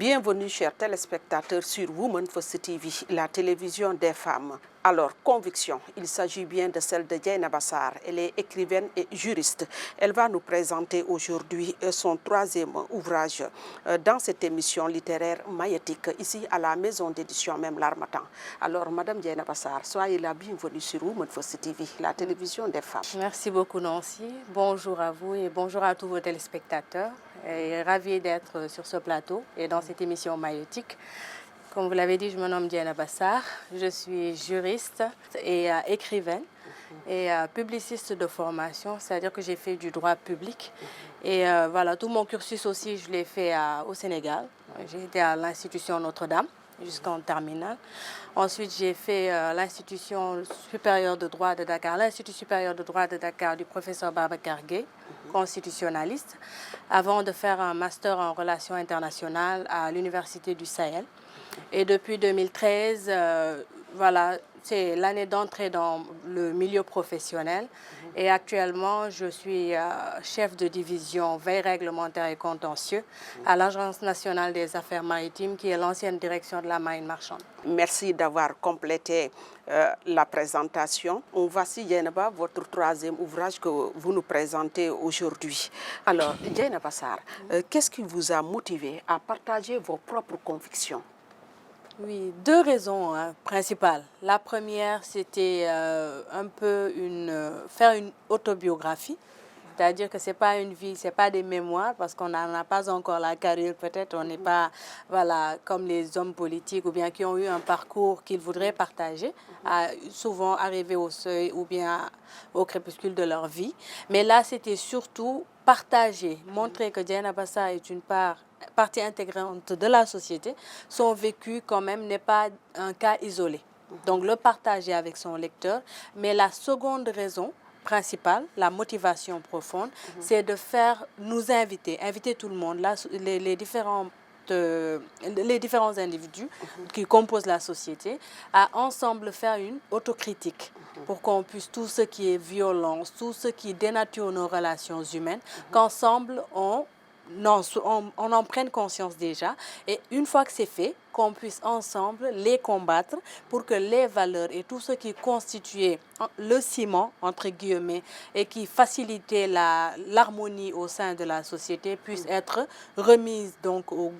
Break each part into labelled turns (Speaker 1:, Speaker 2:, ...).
Speaker 1: Bienvenue chers téléspectateurs sur Women First TV, la télévision des femmes. Alors, conviction, il s'agit bien de celle de Dieynaba Sarr. Elle est écrivaine et juriste. Elle va nous présenter aujourd'hui son troisième ouvrage dans cette émission littéraire maïeutique, ici à la maison d'édition Même l'Harmattan. Alors, Madame Dieynaba Sarr, soyez la bienvenue sur Women First TV, la télévision des femmes.
Speaker 2: Merci beaucoup Nancy. Bonjour à vous et bonjour à tous vos téléspectateurs. Et ravie d'être sur ce plateau et dans cette émission maïeutique. Comme vous l'avez dit, je me nomme Dieynaba Sarr. Je suis juriste et écrivaine et publiciste de formation, c'est-à-dire que j'ai fait du droit public. Et voilà, tout mon cursus aussi, je l'ai fait au Sénégal. J'ai été à l'Institution Notre-Dame jusqu'en terminale. Ensuite, j'ai fait l'Institution supérieure de droit de Dakar, l'Institut supérieur de droit de Dakar du professeur Babacar Gueye, constitutionnaliste, avant de faire un master en relations internationales à l'Université du Sahel. Et depuis 2013, voilà, c'est l'année d'entrée dans le milieu professionnel. Et actuellement, je suis chef de division veille réglementaire et contentieux à l'Agence nationale des affaires maritimes, qui est l'ancienne direction de la marine marchande.
Speaker 1: Merci d'avoir complété la présentation. Voici, Dieynaba, votre troisième ouvrage que vous nous présentez aujourd'hui. Alors, Dieynaba Sarr, qu'est-ce qui vous a motivé à partager vos propres convictions?
Speaker 2: Oui, deux raisons principales. La première, c'était un peu faire une autobiographie. C'est-à-dire que ce n'est pas une vie, ce n'est pas des mémoires, parce qu'on n'en a pas encore la carrière, peut-être on n'est pas voilà, comme les hommes politiques ou bien qui ont eu un parcours qu'ils voudraient partager, souvent arriver au seuil ou bien au crépuscule de leur vie. Mais là, c'était surtout partager, montrer que Dieynaba Sarr est une partie intégrante de la société. Son vécu, quand même, n'est pas un cas isolé. Donc, le partager avec son lecteur. Mais la seconde raison principale, la motivation profonde, c'est de nous inviter tout le monde, là, les différents individus qui composent la société, à ensemble faire une autocritique pour qu'on puisse, tout ce qui est violence, tout ce qui dénature nos relations humaines, qu'ensemble on en prenne conscience déjà, et une fois que c'est fait, qu'on puisse ensemble les combattre pour que les valeurs et tout ce qui constituait le ciment, entre guillemets, et qui facilitait l'harmonie au sein de la société puissent être remises donc au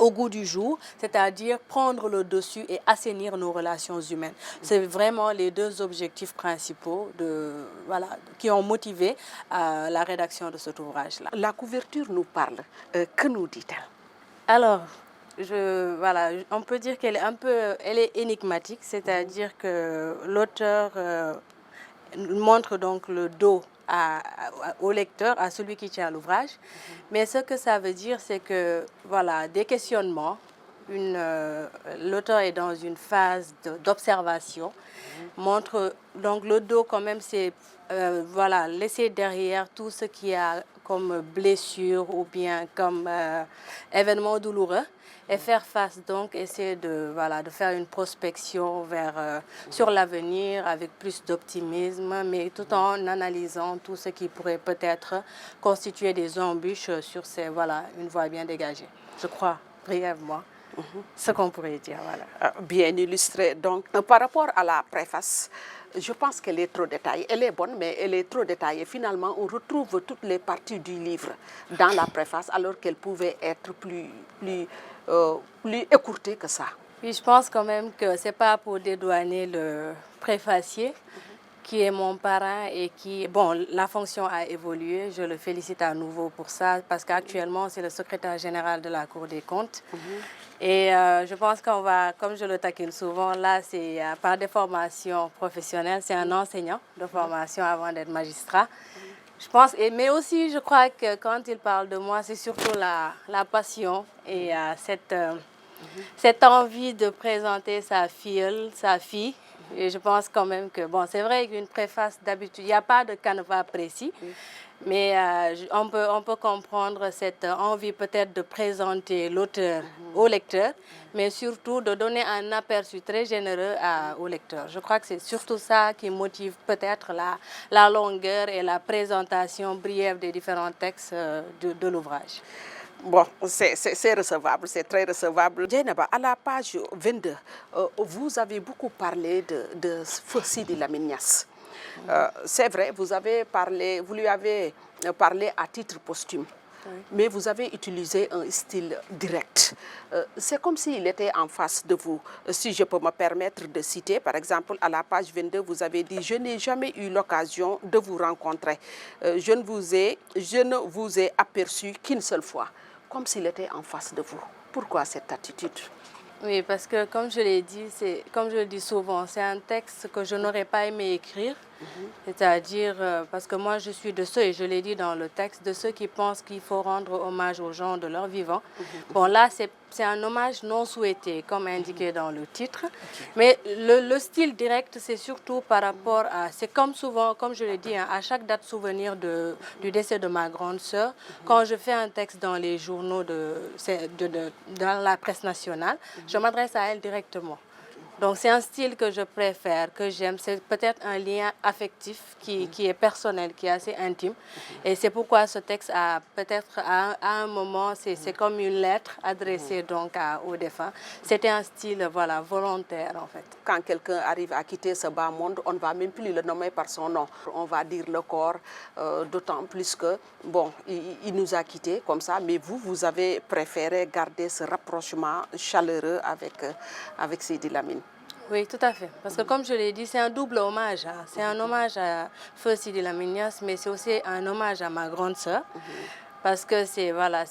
Speaker 2: goût du jour, c'est-à-dire prendre le dessus et assainir nos relations humaines. C'est vraiment les deux objectifs principaux qui ont motivé la rédaction de cet ouvrage-là.
Speaker 1: La couverture nous parle. Que nous dit-elle?
Speaker 2: Alors, on peut dire qu'elle est énigmatique, c'est-à-dire que l'auteur montre donc le dos au lecteur, à celui qui tient l'ouvrage. Mais ce que ça veut dire, c'est que, voilà, des questionnements, l'auteur est dans une phase d'observation, montre, donc le dos quand même, c'est, laisser derrière tout ce qu'il y a comme blessure ou bien comme événement douloureux, et faire face donc, essayer de faire une prospection sur l'avenir avec plus d'optimisme, mais tout en analysant tout ce qui pourrait peut-être constituer des embûches sur une voie bien dégagée. Je crois, brièvement, ce qu'on pourrait dire. Voilà.
Speaker 1: Bien illustré. Donc, par rapport à la préface, je pense qu'elle est trop détaillée. Elle est bonne, mais elle est trop détaillée. Finalement, on retrouve toutes les parties du livre dans la préface, alors qu'elle pouvait être plus écourtée que ça.
Speaker 2: Puis je pense quand même que ce n'est pas pour dédouaner le préfacier, qui est mon parrain et qui, bon, la fonction a évolué, je le félicite à nouveau pour ça, parce qu'actuellement, c'est le secrétaire général de la Cour des comptes. Et je pense qu'on va, comme je le taquine souvent, là, c'est par des formations professionnelles, c'est un enseignant de formation avant d'être magistrat. Je pense, mais aussi, je crois que quand il parle de moi, c'est surtout la passion et cette envie de présenter sa fille. Et je pense quand même que, bon, c'est vrai qu'une préface, d'habitude, il n'y a pas de canevas précis, mais on peut comprendre cette envie peut-être de présenter l'auteur au lecteur, mais surtout de donner un aperçu très généreux au lecteur. Je crois que c'est surtout ça qui motive peut-être la longueur et la présentation briève des différents textes de l'ouvrage.
Speaker 1: Bon, c'est recevable, c'est très recevable. Dieynaba, à la page 22, vous avez beaucoup parlé de Feu Sidi Lamine Niasse. C'est vrai, vous lui avez parlé à titre posthume. Oui. Mais vous avez utilisé un style direct. C'est comme s'il était en face de vous. Si je peux me permettre de citer, par exemple, à la page 22, vous avez dit « Je n'ai jamais eu l'occasion de vous rencontrer. Je ne vous ai aperçu qu'une seule fois. » Comme s'il était en face de vous. Pourquoi cette attitude?
Speaker 2: Oui, parce que comme je l'ai dit, comme je le dis souvent, c'est un texte que je n'aurais pas aimé écrire. C'est-à-dire, parce que moi je suis de ceux, et je l'ai dit dans le texte, de ceux qui pensent qu'il faut rendre hommage aux gens de leur vivant. Bon, là, c'est un hommage non souhaité, comme indiqué dans le titre. Mais le style direct, c'est surtout par rapport à... C'est comme souvent, comme je l'ai dit, hein, à chaque date souvenir du décès de ma grande sœur, quand je fais un texte dans les journaux, dans la presse nationale, je m'adresse à elle directement. Donc c'est un style que je préfère, que j'aime. C'est peut-être un lien affectif qui est personnel, qui est assez intime. Et c'est pourquoi ce texte a peut-être à un moment, c'est comme une lettre adressée donc aux défunts. C'était un style voilà, volontaire en fait.
Speaker 1: Quand quelqu'un arrive à quitter ce bas monde, on ne va même plus le nommer par son nom. On va dire le corps, d'autant plus que, bon, il nous a quittés comme ça, mais vous avez préféré garder ce rapprochement chaleureux avec Sidi Lamine.
Speaker 2: Oui, tout à fait. Parce que comme je l'ai dit, c'est un double hommage. Hein. C'est un hommage à Feu Sidi Lamine Niasse, mais c'est aussi un hommage à ma grande sœur. Parce que c'est voilà,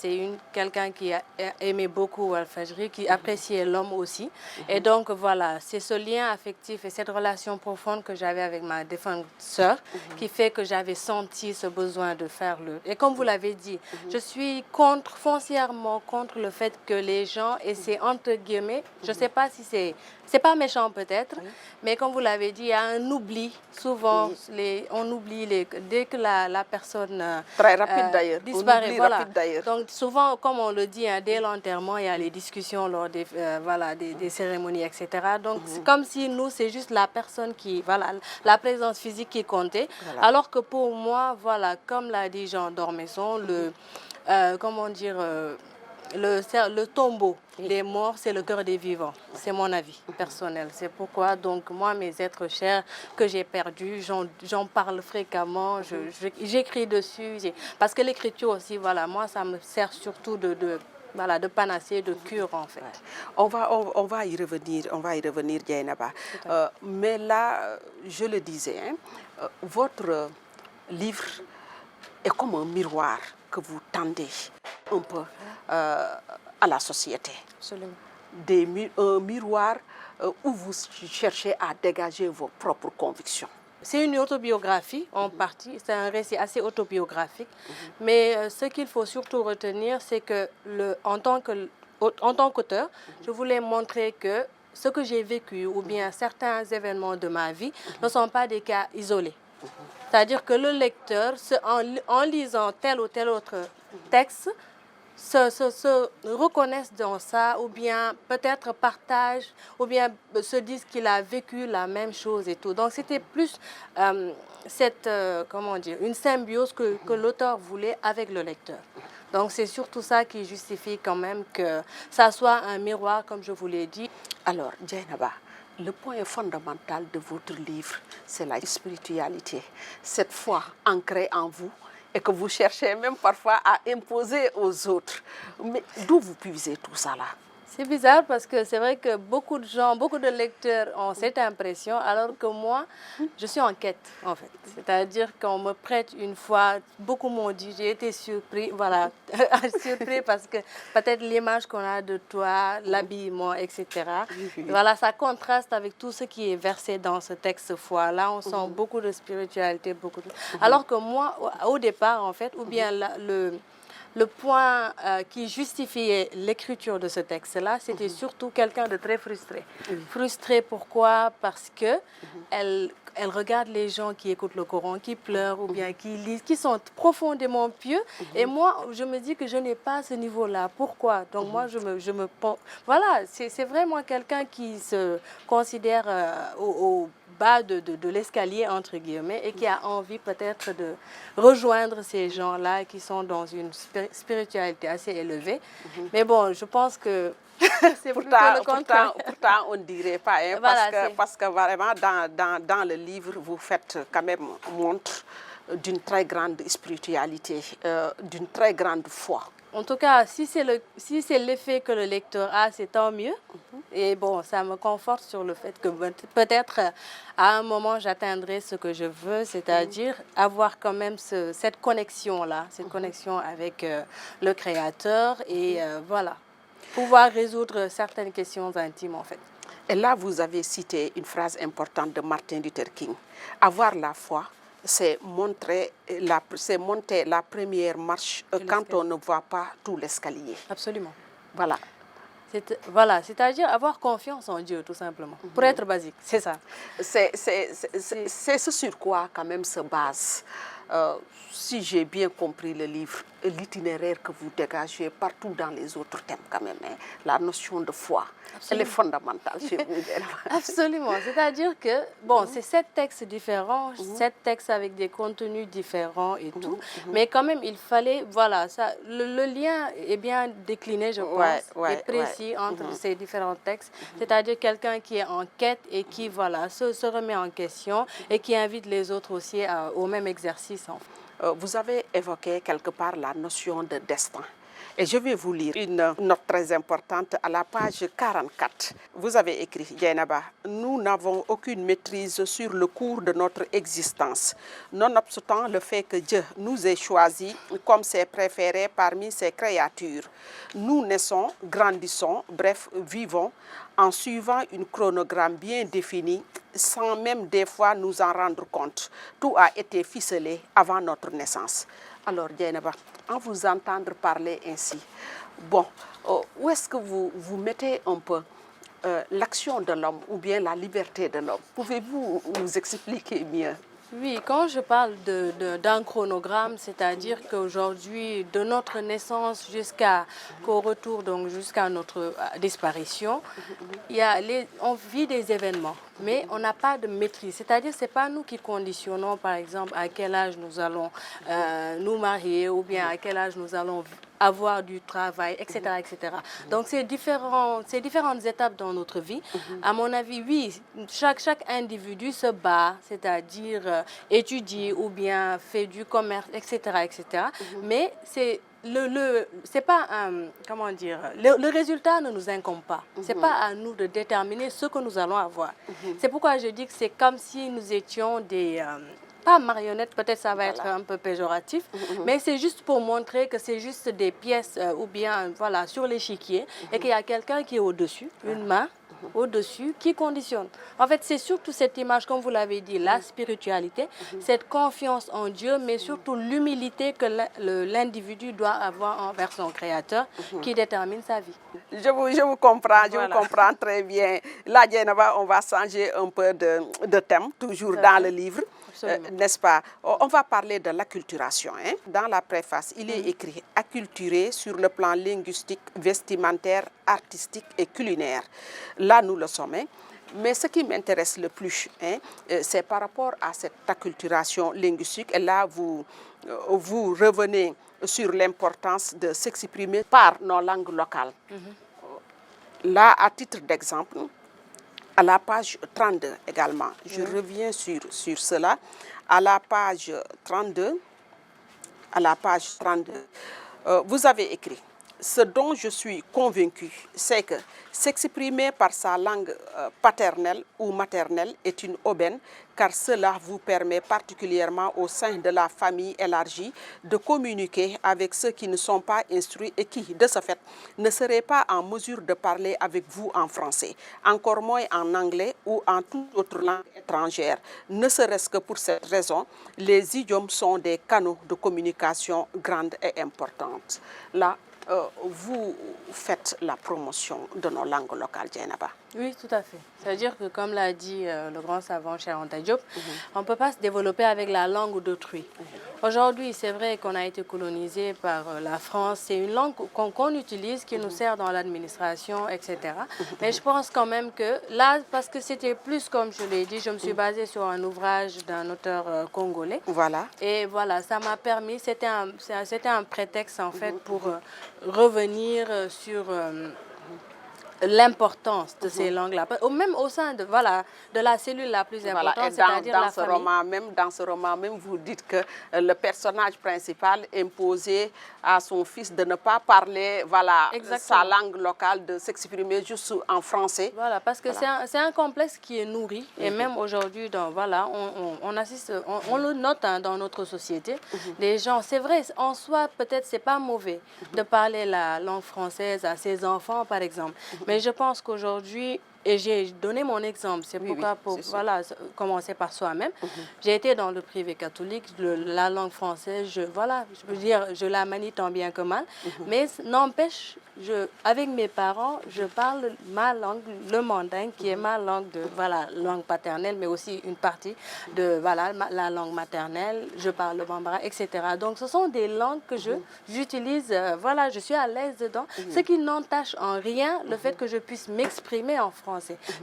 Speaker 2: quelqu'un qui a aimé beaucoup Walfadjri, qui appréciait l'homme aussi. Et donc voilà, c'est ce lien affectif et cette relation profonde que j'avais avec ma défunte sœur qui fait que j'avais senti ce besoin de faire le... Et comme vous l'avez dit, je suis foncièrement contre le fait que les gens essaient, entre guillemets, je ne sais pas si c'est pas méchant peut-être, mais comme vous l'avez dit, il y a un oubli. Souvent, on oublie dès que la personne
Speaker 1: très rapide d'ailleurs.
Speaker 2: Disparaît. Voilà. Donc souvent, comme on le dit, hein, dès l'enterrement, il y a les discussions lors des cérémonies, etc. Donc c'est comme si nous, c'est juste la personne qui, voilà, la présence physique qui comptait. Voilà. Alors que pour moi, voilà, comme l'a dit Jean Dormesson, comment dire, le tombeau des morts, c'est le cœur des vivants. C'est mon avis personnel. C'est pourquoi, donc, moi, mes êtres chers que j'ai perdus, j'en parle fréquemment, j'écris dessus. Parce que l'écriture aussi, voilà, moi, ça me sert surtout de panacée, de cure, en fait.
Speaker 1: On va y revenir, Dieynaba. Mais là, je le disais, hein, votre livre est comme un miroir que vous tendez un peu à la société.
Speaker 2: Absolument.
Speaker 1: Un miroir où vous cherchez à dégager vos propres convictions.
Speaker 2: C'est une autobiographie en partie, c'est un récit assez autobiographique, mais ce qu'il faut surtout retenir, c'est que en tant qu'auteur, je voulais montrer que ce que j'ai vécu ou bien certains événements de ma vie ne sont pas des cas isolés. C'est-à-dire que le lecteur, en lisant tel ou tel autre texte, se reconnaissent dans ça, ou bien peut-être partagent, ou bien se disent qu'il a vécu la même chose et tout. Donc c'était plus comment dire, une symbiose que l'auteur voulait avec le lecteur. Donc c'est surtout ça qui justifie quand même que ça soit un miroir, comme je vous l'ai dit.
Speaker 1: Alors, Dieynaba, le point fondamental de votre livre, c'est la spiritualité. Cette foi ancrée en vous et que vous cherchez même parfois à imposer aux autres. Mais d'où vous puisez tout ça là?
Speaker 2: C'est bizarre parce que c'est vrai que beaucoup de gens, beaucoup de lecteurs ont cette impression, alors que moi, je suis en quête, en fait. C'est-à-dire qu'on me prête une fois, beaucoup m'ont dit, j'ai été surpris, voilà, surpris parce que peut-être l'image qu'on a de toi, l'habillement, etc. Voilà, ça contraste avec tout ce qui est versé dans ce texte foi. Là, on sent beaucoup de spiritualité, beaucoup de... Alors que moi, au départ, en fait, ou bien le point qui justifiait l'écriture de ce texte-là, c'était surtout quelqu'un de très frustré. Frustré, pourquoi? Parce que elle regarde les gens qui écoutent le Coran, qui pleurent ou bien qui lisent, qui sont profondément pieux. Et moi, je me dis que je n'ai pas ce niveau-là. Pourquoi? Donc moi, je me... Voilà, c'est vraiment quelqu'un qui se considère au bas de l'escalier, entre guillemets, et qui a envie peut-être de rejoindre ces gens-là qui sont dans une spiritualité assez élevée. Mais bon, je pense que c'est plutôt le contraire.
Speaker 1: Pourtant, on ne dirait pas, hein,
Speaker 2: Voilà,
Speaker 1: parce que vraiment, dans le livre, vous faites quand même montre d'une très grande spiritualité, d'une très grande foi.
Speaker 2: En tout cas, si c'est l'effet que le lecteur a, c'est tant mieux. Et bon, ça me conforte sur le fait que peut-être à un moment, j'atteindrai ce que je veux, c'est-à-dire avoir quand même cette connexion-là, cette connexion avec le Créateur et voilà, pouvoir résoudre certaines questions intimes en fait.
Speaker 1: Et là, vous avez cité une phrase importante de Martin Luther King. Avoir la foi, c'est monter la première marche quand on ne voit pas tout l'escalier.
Speaker 2: Absolument.
Speaker 1: Voilà.
Speaker 2: Voilà, c'est-à-dire avoir confiance en Dieu, tout simplement. Pour être basique, c'est ça.
Speaker 1: C'est ce sur quoi quand même se base, si j'ai bien compris le livre, l'itinéraire que vous dégagez partout dans les autres thèmes quand même. Hein, la notion de foi, elle est fondamentale chez vous.
Speaker 2: Absolument, c'est-à-dire que, bon, c'est 7 textes différents, 7 textes avec des contenus différents et tout, mais quand même, il fallait, voilà, ça, le lien est bien décliné, je pense, et précis entre ces différents textes, c'est-à-dire quelqu'un qui est en quête et qui, voilà, se remet en question et qui invite les autres aussi au même exercice, en fait.
Speaker 1: Vous avez évoqué quelque part la notion de destin. Et je vais vous lire une note très importante à la page 44. Vous avez écrit, Dieynaba, nous n'avons aucune maîtrise sur le cours de notre existence, nonobstant le fait que Dieu nous ait choisis comme ses préférés parmi ses créatures. Nous naissons, grandissons, bref, vivons en suivant une chronogramme bien définie, sans même des fois nous en rendre compte. Tout a été ficelé avant notre naissance. Alors, Dieynaba, en vous entendre parler ainsi, bon, où est-ce que vous mettez un peu l'action de l'homme ou bien la liberté de l'homme? Pouvez-vous nous expliquer mieux?
Speaker 2: Oui, quand je parle d'un chronogramme, c'est-à-dire qu'aujourd'hui, de notre naissance jusqu'au retour, donc jusqu'à notre disparition, on vit des événements, mais on n'a pas de maîtrise. C'est-à-dire que ce n'est pas nous qui conditionnons, par exemple, à quel âge nous allons nous marier ou bien à quel âge nous allons avoir du travail, etc. etc. Donc, ces différentes étapes dans notre vie, à mon avis, oui, chaque individu se bat, c'est-à-dire étudie ou bien fait du commerce, etc. etc. Mais c'est pas, comment dire, le résultat ne nous incombe pas. C'est pas à nous de déterminer ce que nous allons avoir. C'est pourquoi je dis que c'est comme si nous étions des... pas marionnettes, peut-être ça va être un peu péjoratif, mais c'est juste pour montrer que c'est juste des pièces ou bien voilà, sur l'échiquier et qu'il y a quelqu'un qui est au-dessus, une main au-dessus qui conditionne. En fait, c'est surtout cette image, comme vous l'avez dit, la spiritualité, cette confiance en Dieu, mais surtout l'humilité que l'individu doit avoir envers son Créateur qui détermine sa vie.
Speaker 1: Je vous comprends, je vous comprends très bien. Là, Dieynaba, on va changer un peu de thème, toujours dans le livre. N'est-ce pas? On va parler de l'acculturation. Hein? Dans la préface, il est écrit « acculturé sur le plan linguistique, vestimentaire, artistique et culinaire ». Là, nous le sommes. Hein? Mais ce qui m'intéresse le plus, hein, c'est par rapport à cette acculturation linguistique. Et là, vous revenez sur l'importance de s'exprimer par nos langues locales. Là, à titre d'exemple, à la page 32 également, je reviens sur cela, à la page 32, vous avez écrit « Ce dont je suis convaincu, c'est que s'exprimer par sa langue paternelle ou maternelle est une aubaine, car cela vous permet particulièrement au sein de la famille élargie de communiquer avec ceux qui ne sont pas instruits et qui, de ce fait, ne seraient pas en mesure de parler avec vous en français, encore moins en anglais ou en toute autre langue étrangère. Ne serait-ce que pour cette raison, les idiomes sont des canaux de communication grandes et importantes. » Là, vous faites la promotion de nos langues locales, Dieynaba.
Speaker 2: Oui, tout à fait. C'est-à-dire que, comme l'a dit le grand savant Cheikh Anta Diop, on ne peut pas se développer avec la langue d'autrui. Aujourd'hui, c'est vrai qu'on a été colonisé par la France. C'est une langue qu'on utilise, qui nous sert dans l'administration, etc. Mais je pense quand même que là, parce que c'était plus, comme je l'ai dit, je me suis basée sur un ouvrage d'un auteur congolais.
Speaker 1: Voilà.
Speaker 2: Et voilà, ça m'a permis, c'était un prétexte en fait pour revenir sur l'importance de ces langues-là, même au sein de, voilà, de la cellule la plus importante,
Speaker 1: voilà.
Speaker 2: c'est-à-dire la famille.
Speaker 1: Dans ce roman même, vous dites que le personnage principal imposait à son fils de ne pas parler voilà, sa langue locale, de s'exprimer juste en français.
Speaker 2: Voilà, parce que voilà. C'est un complexe qui est nourri, et même aujourd'hui, voilà, on assiste, on le note hein, dans notre société. Les gens, c'est vrai, en soi, peut-être c'est pas mauvais de parler la langue française à ses enfants, par exemple. Mais je pense qu'aujourd'hui, et j'ai donné mon exemple, c'est pourquoi, voilà, commencer par soi-même. J'ai été dans le privé catholique, la langue française, voilà, je veux dire, je la manie tant bien que mal. Mais n'empêche, avec mes parents, je parle ma langue, le mandingue, qui est ma langue de, voilà, langue paternelle, mais aussi une partie de, voilà, la langue maternelle. Je parle le bambara, etc. Donc, ce sont des langues que j'utilise, voilà, je suis à l'aise dedans, ce qui n'entache en rien le fait que je puisse m'exprimer en français.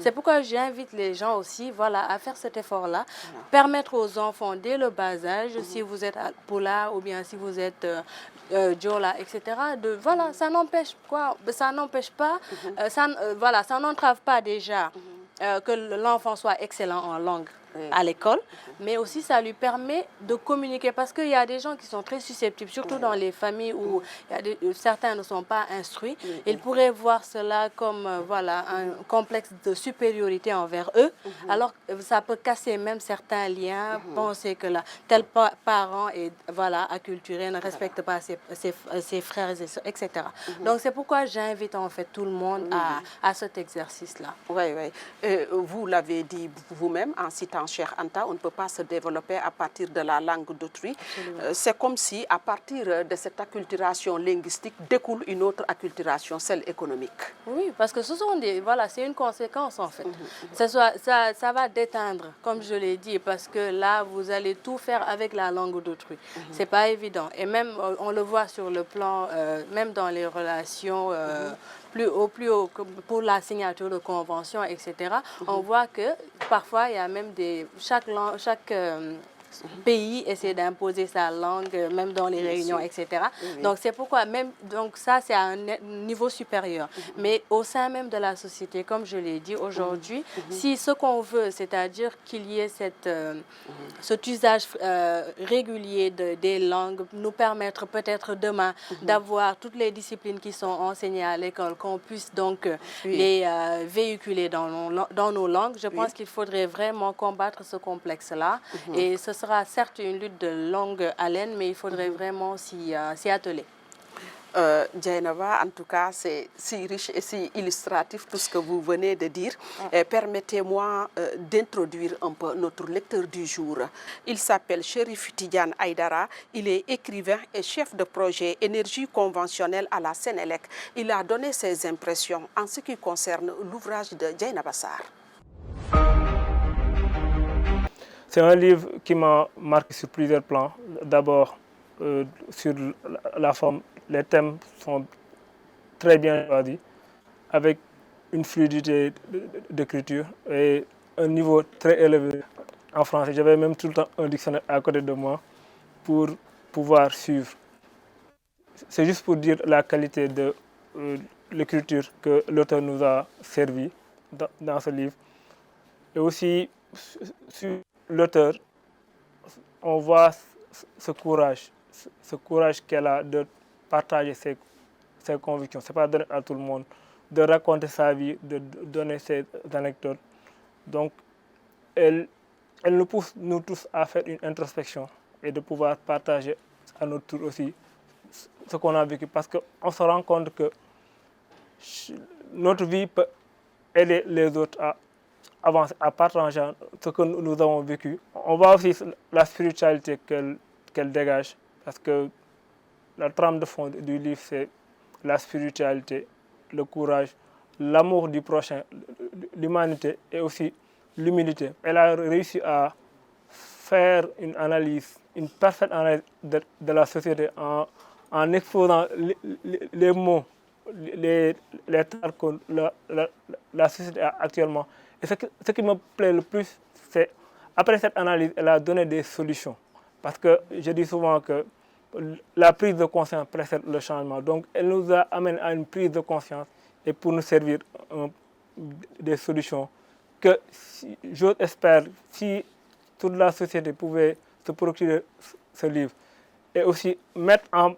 Speaker 2: C'est pourquoi j'invite les gens aussi, voilà, à faire cet effort-là, permettre aux enfants dès le bas âge, si vous êtes Pola ou bien si vous êtes Diola, etc. Voilà, ça n'empêche quoi, ça n'empêche pas, voilà, ça n'entrave pas déjà que l'enfant soit excellent en langue à l'école, mais aussi ça lui permet de communiquer, parce qu'il y a des gens qui sont très susceptibles, surtout dans les familles où certains ne sont pas instruits. Ils pourraient voir cela comme voilà, un complexe de supériorité envers eux, alors ça peut casser même certains liens, penser que tel parent est voilà, acculturé, ne respecte pas ses frères et soeurs, etc. Donc c'est pourquoi j'invite en fait tout le monde à cet exercice-là.
Speaker 1: Oui, oui. Vous l'avez dit vous-même en citant Cheikh Anta, on ne peut pas se développer à partir de la langue d'autrui. C'est comme si, à partir de cette acculturation linguistique, découle une autre acculturation, celle économique.
Speaker 2: Oui, parce que ce sont des, voilà, c'est une conséquence en fait. Ça va déteindre, comme je l'ai dit, parce que là, vous allez tout faire avec la langue d'autrui. C'est pas évident. Et même, on le voit sur le plan, même dans les relations plus haut, pour la signature de conventions, etc. On voit que parfois, il y a même chaque pays essaie d'imposer sa langue, même dans les réunions, etc. Donc c'est pourquoi, donc ça c'est à un niveau supérieur. Mais au sein même de la société, comme je l'ai dit aujourd'hui, si ce qu'on veut, c'est-à-dire qu'il y ait cet usage régulier des langues, nous permettre peut-être demain d'avoir toutes les disciplines qui sont enseignées à l'école, qu'on puisse donc les véhiculer dans nos langues, je pense qu'il faudrait vraiment combattre ce complexe-là. Et ce sera certes une lutte de longue haleine, mais il faudrait vraiment s'y atteler.
Speaker 1: Dieynaba, en tout cas, c'est si riche et si illustratif tout ce que vous venez de dire. Permettez-moi d'introduire un peu notre lecteur du jour. Il s'appelle Chérif Tidiane Aïdara. Il est écrivain et chef de projet énergie conventionnelle à la Sénélec. Il a donné ses impressions en ce qui concerne l'ouvrage de Dieynaba Sarr.
Speaker 3: C'est un livre qui m'a marqué sur plusieurs plans. D'abord, sur la forme, les thèmes sont très bien choisis, avec une fluidité d'écriture et un niveau très élevé en français. J'avais même tout le temps un dictionnaire à côté de moi pour pouvoir suivre. C'est juste pour dire la qualité de l'écriture que l'auteur nous a servi dans ce livre. Et aussi, sur l'auteur, on voit ce courage qu'elle a de partager ses convictions. Ce n'est pas donné à tout le monde, de raconter sa vie, de donner ses anecdotes. Donc, elle nous pousse, nous tous, à faire une introspection et de pouvoir partager à notre tour aussi ce qu'on a vécu. Parce qu'on se rend compte que notre vie peut aider les autres à avancer, à partager ce que nous avons vécu. On voit aussi la spiritualité qu'elle dégage, parce que la trame de fond du livre, c'est la spiritualité, le courage, l'amour du prochain, l'humanité et aussi l'humilité. Elle a réussi à faire une analyse, une parfaite analyse de la société en exposant les mots, les tares que la société a actuellement. Et ce qui me plaît le plus, c'est après cette analyse, elle a donné des solutions. Parce que je dis souvent que la prise de conscience précède le changement. Donc, elle nous a amené à une prise de conscience et pour nous servir des solutions que, j'ose espère, si toute la société pouvait se procurer ce livre et aussi mettre en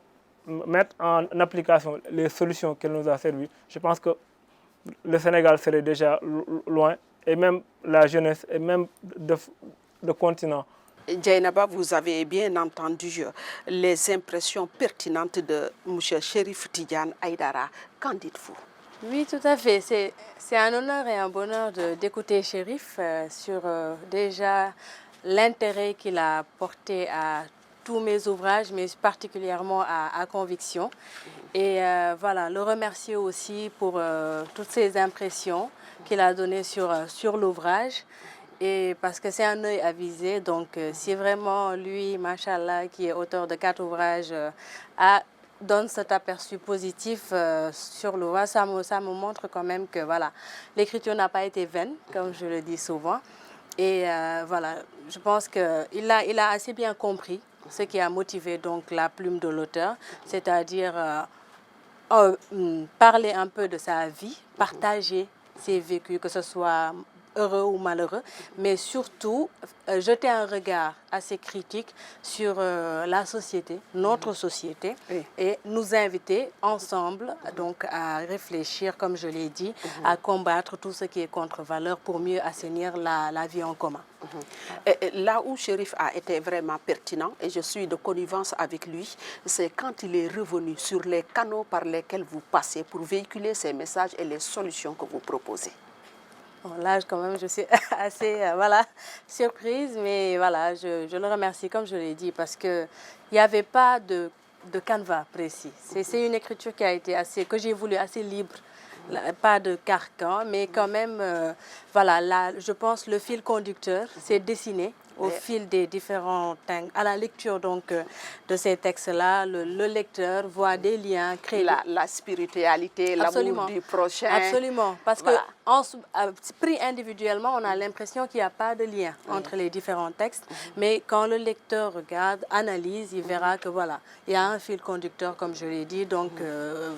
Speaker 3: application les solutions qu'elle nous a servies, je pense que le Sénégal serait déjà loin, et même la jeunesse, et même le continent.
Speaker 1: Dieynaba, vous avez bien entendu les impressions pertinentes de M. Cherif Tidiane Aïdara. Qu'en dites-vous?
Speaker 2: Oui, tout à fait. C'est un honneur et un bonheur d'écouter Cherif sur déjà l'intérêt qu'il a porté à tous mes ouvrages, mais particulièrement à Conviction. Et voilà, le remercier aussi pour toutes ces impressions qu'il a données sur l'ouvrage. Et parce que c'est un œil avisé, donc si vraiment lui, machallah, qui est auteur de 4 ouvrages, donne cet aperçu positif sur l'ouvrage, ça me montre quand même que voilà, l'écriture n'a pas été vaine, comme je le dis souvent. Et voilà, je pense qu'il a assez bien compris ce qui a motivé donc la plume de l'auteur, c'est-à-dire parler un peu de sa vie, partager ses vécus, que ce soit heureux ou malheureux, mais surtout jeter un regard assez critique sur la société, notre société, et nous inviter ensemble donc à réfléchir, comme je l'ai dit, à combattre tout ce qui est contre-valeur pour mieux assainir la vie en commun.
Speaker 1: Et là où Cherif a été vraiment pertinent, et je suis de connivence avec lui, c'est quand il est revenu sur les canaux par lesquels vous passez pour véhiculer ces messages et les solutions que vous proposez.
Speaker 2: Bon, là, quand même, je suis assez surprise, mais voilà, je le remercie, comme je l'ai dit, parce qu'il n'y avait pas de canevas précis. C'est une écriture qui a été que j'ai voulu assez libre, pas de carcan, mais quand même, voilà, là, je pense le fil conducteur s'est dessiné au fil des différents textes. À la lecture donc, de ces textes-là, le lecteur voit des liens, crée
Speaker 1: la spiritualité, l'amour du prochain.
Speaker 2: Absolument, parce que pris individuellement, on a l'impression qu'il n'y a pas de lien entre les différents textes, mais quand le lecteur regarde, analyse, il verra que voilà, il y a un fil conducteur, comme je l'ai dit, donc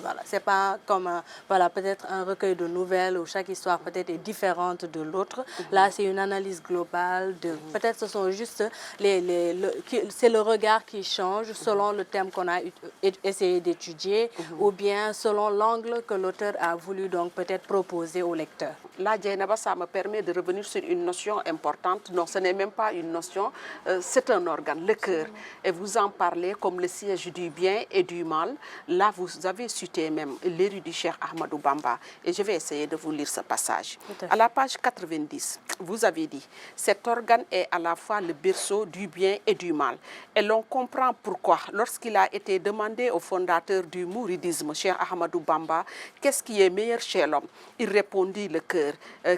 Speaker 2: voilà, c'est pas comme voilà, peut-être un recueil de nouvelles où chaque histoire peut-être est différente de l'autre. Là, c'est une analyse globale de peut-être ce sont juste c'est le regard qui change selon le thème qu'on a essayé d'étudier ou bien selon l'angle que l'auteur a voulu donc peut-être proposer au lecteur.
Speaker 1: Là, Dieynaba, ça me permet de revenir sur une notion importante. Non, ce n'est même pas une notion, c'est un organe, le cœur. Et vous en parlez comme le siège du bien et du mal. Là, vous avez cité même l'érudit Cheikh Ahmadou Bamba. Et je vais essayer de vous lire ce passage. À la page 90, vous avez dit « Cet organe est à la fois le berceau du bien et du mal. » Et l'on comprend pourquoi. Lorsqu'il a été demandé au fondateur du mouridisme, Cheikh Ahmadou Bamba, qu'est-ce qui est meilleur chez l'homme? Il répondit le cœur.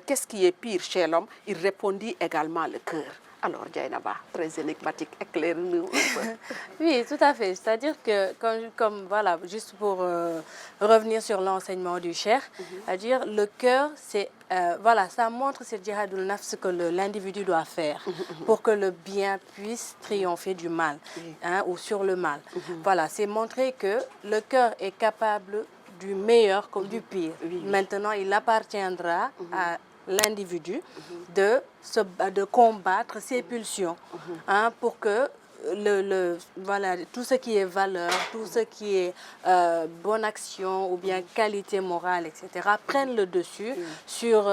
Speaker 1: Qu'est-ce qui est pire chez l'homme? Il répondit également le cœur. Alors, Dieynaba, très énigmatique, éclaire-nous un peu.
Speaker 2: Oui, tout à fait. C'est-à-dire que, comme voilà, juste pour revenir sur l'enseignement du Cheikh, c'est-à-dire le cœur, c'est voilà, ça montre cette jihadul nafs que l'individu doit faire pour que le bien puisse triompher du mal ou sur le mal. Voilà, c'est montrer que le cœur est capable du meilleur comme du pire. Maintenant, il appartiendra à l'individu de combattre ses pulsions pour que voilà, tout ce qui est valeur, tout ce qui est bonne action ou bien qualité morale, etc., prennent le dessus sur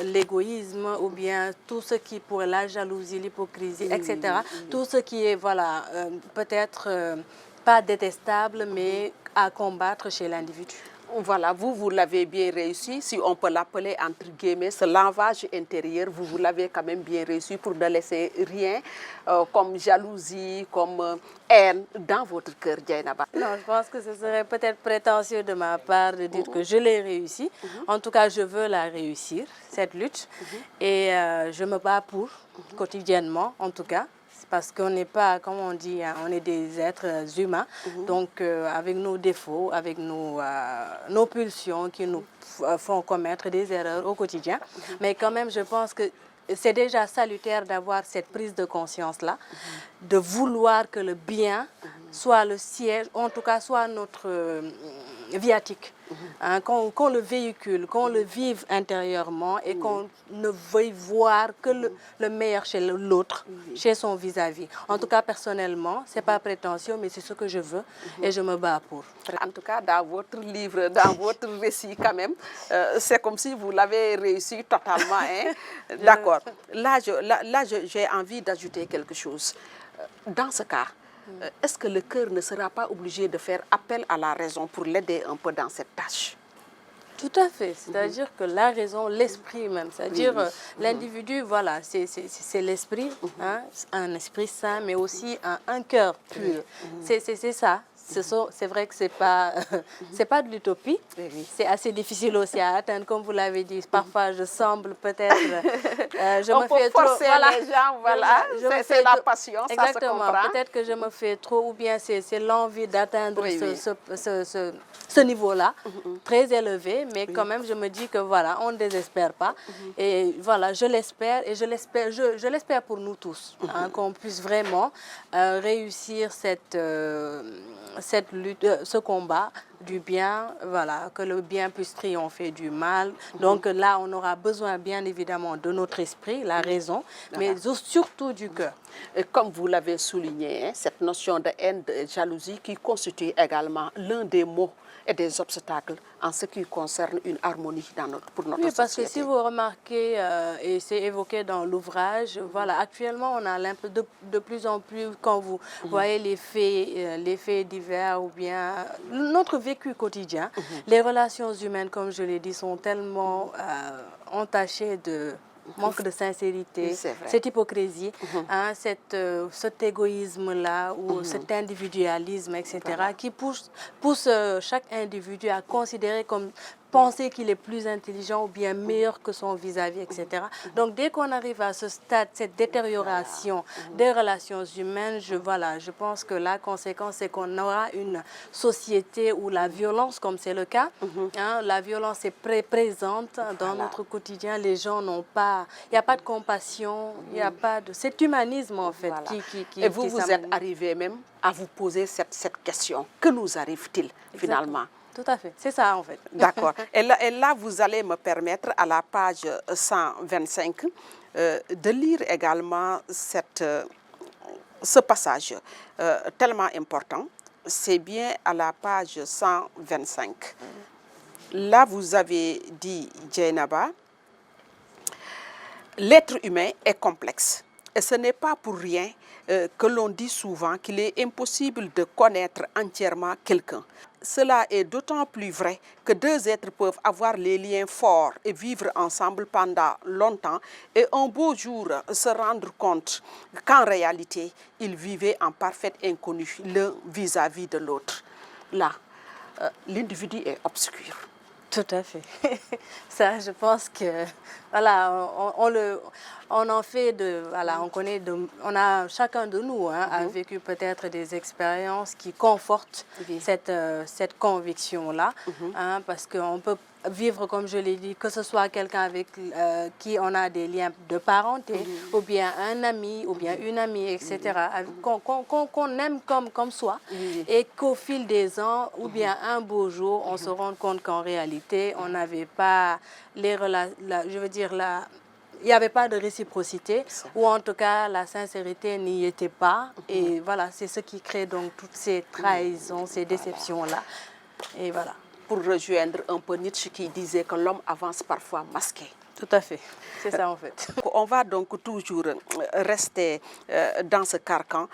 Speaker 2: l'égoïsme ou bien tout ce qui pourrait la jalousie, l'hypocrisie, etc. Tout ce qui est voilà, peut-être pas détestable, mais à combattre chez l'individu.
Speaker 1: Voilà, vous l'avez bien réussi, si on peut l'appeler entre guillemets, ce lavage intérieur, vous l'avez quand même bien réussi pour ne laisser rien comme jalousie, comme haine dans votre cœur, Dieynaba.
Speaker 2: Non, je pense que ce serait peut-être prétentieux de ma part de dire que je l'ai réussi. En tout cas, je veux la réussir, cette lutte. Et je me bats pour, quotidiennement en tout cas. Parce qu'on n'est pas, comme on dit, on est des êtres humains, donc avec nos défauts, avec nos pulsions qui nous font commettre des erreurs au quotidien. Mais quand même, je pense que c'est déjà salutaire d'avoir cette prise de conscience-là, de vouloir que le bien soit le siège, en tout cas soit notre viatique, hein, qu'on le véhicule, qu'on le vive intérieurement et qu'on ne veuille voir que le meilleur chez l'autre, chez son vis-à-vis. En tout cas, personnellement, ce n'est pas prétentieux, mais c'est ce que je veux et je me bats pour.
Speaker 1: En tout cas, dans votre livre, dans votre récit quand même, c'est comme si vous l'avez réussi totalement. Hein? D'accord. Là, j'ai envie d'ajouter quelque chose. Dans ce cas, est-ce que le cœur ne sera pas obligé de faire appel à la raison pour l'aider un peu dans cette tâche?
Speaker 2: Tout à fait, c'est-à-dire que la raison, l'esprit même, c'est-à-dire l'individu, voilà, c'est l'esprit, hein, un esprit sain, mais aussi un cœur pur. C'est ça. C'est vrai que c'est pas de l'utopie, c'est assez difficile aussi à atteindre, comme vous l'avez dit. Parfois, je semble peut-être,
Speaker 1: On me fais trop, voilà, les gens, voilà, c'est la passion,
Speaker 2: exactement,
Speaker 1: ça se comprend.
Speaker 2: Peut-être que je me fais trop, ou bien c'est l'envie d'atteindre ce niveau-là, très élevé, mais quand même, je me dis que voilà, on ne désespère pas. Et voilà, je l'espère, et je l'espère pour nous tous, hein, qu'on puisse vraiment réussir cette lutte, ce combat du bien, voilà, que le bien puisse triompher du mal. Donc là, on aura besoin bien évidemment de notre esprit, la raison, mais surtout du cœur.
Speaker 1: Et comme vous l'avez souligné, hein, cette notion de haine, de jalousie qui constitue également l'un des mots et des obstacles en ce qui concerne une harmonie pour notre société.
Speaker 2: Oui, parce que si vous remarquez, et c'est évoqué dans l'ouvrage, voilà, actuellement, on a de plus en plus, quand vous voyez les faits divers ou bien notre vécu quotidien, les relations humaines, comme je l'ai dit, sont tellement entachées de manque de sincérité, cette hypocrisie, hein, cet égoïsme-là ou cet individualisme, etc., qui pousse chaque individu à considérer comme penser qu'il est plus intelligent ou bien meilleur que son vis-à-vis, etc. Donc, dès qu'on arrive à ce stade, cette détérioration des relations humaines, je pense que la conséquence, c'est qu'on aura une société où la violence, comme c'est le cas, hein, la violence est présente dans notre quotidien. Les gens n'ont pas... Il n'y a pas de compassion, il n'y a pas de... cet humanisme, en fait,
Speaker 1: Et vous êtes arrivé même à vous poser cette question. Que nous arrive-t-il, finalement?
Speaker 2: Tout à fait, c'est ça en fait.
Speaker 1: D'accord. Et là, vous allez me permettre, à la page 125, de lire également ce passage tellement important. C'est bien à la page 125. Là, vous avez dit, Dieynaba, l'être humain est complexe. Et ce n'est pas pour rien que l'on dit souvent qu'il est impossible de connaître entièrement quelqu'un. Cela est d'autant plus vrai que deux êtres peuvent avoir les liens forts et vivre ensemble pendant longtemps et un beau jour se rendre compte qu'en réalité, ils vivaient en parfait inconnu l'un vis-à-vis de l'autre. Là, l'individu est obscur.
Speaker 2: Tout à fait. Ça, je pense que, voilà, on en fait voilà, on a, chacun de nous a vécu peut-être des expériences qui confortent cette conviction-là, hein, parce qu'on peut vivre, comme je l'ai dit, que ce soit quelqu'un avec qui on a des liens de parenté, ou bien un ami, ou bien une amie, etc., qu'on aime comme soi, et qu'au fil des ans, ou bien un beau jour, on se rend compte qu'en réalité, on n'avait pas les relations, je veux dire, il n'y avait pas de réciprocité, ou en tout cas, la sincérité n'y était pas. Et voilà, c'est ce qui crée donc toutes ces trahisons, ces déceptions-là. Et voilà.
Speaker 1: Pour rejoindre un peu Nietzsche qui disait que l'homme avance parfois masqué.
Speaker 2: Tout à fait, c'est ça en fait.
Speaker 1: On va donc toujours rester dans ce carcan.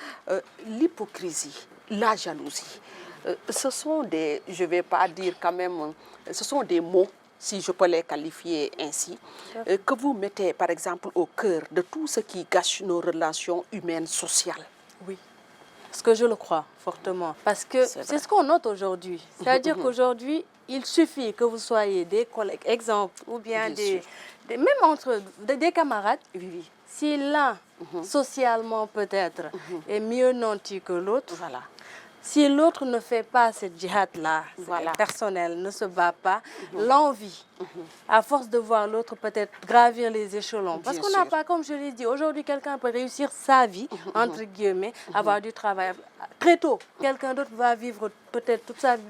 Speaker 1: L'hypocrisie, la jalousie, Ce sont des, je ne vais pas dire quand même, ce sont des mots, si je peux les qualifier ainsi, que vous mettez par exemple au cœur de tout ce qui gâche nos relations humaines, sociales.
Speaker 2: Oui, parce que je le crois fortement. Parce que c'est ce qu'on note aujourd'hui. C'est-à-dire qu'aujourd'hui, il suffit que vous soyez des collègues, exemple, ou bien même entre des camarades.
Speaker 1: Oui.
Speaker 2: Si l'un, socialement peut-être, est mieux nanti que l'autre,
Speaker 1: Voilà.
Speaker 2: Si l'autre ne fait pas cette djihad-là, personnelle, ne se bat pas, l'envie, à force de voir l'autre peut-être gravir les échelons. Parce qu'on n'a pas, comme je l'ai dit, aujourd'hui quelqu'un peut réussir sa vie, entre guillemets, avoir du travail très tôt. Quelqu'un d'autre va vivre peut-être toute sa vie,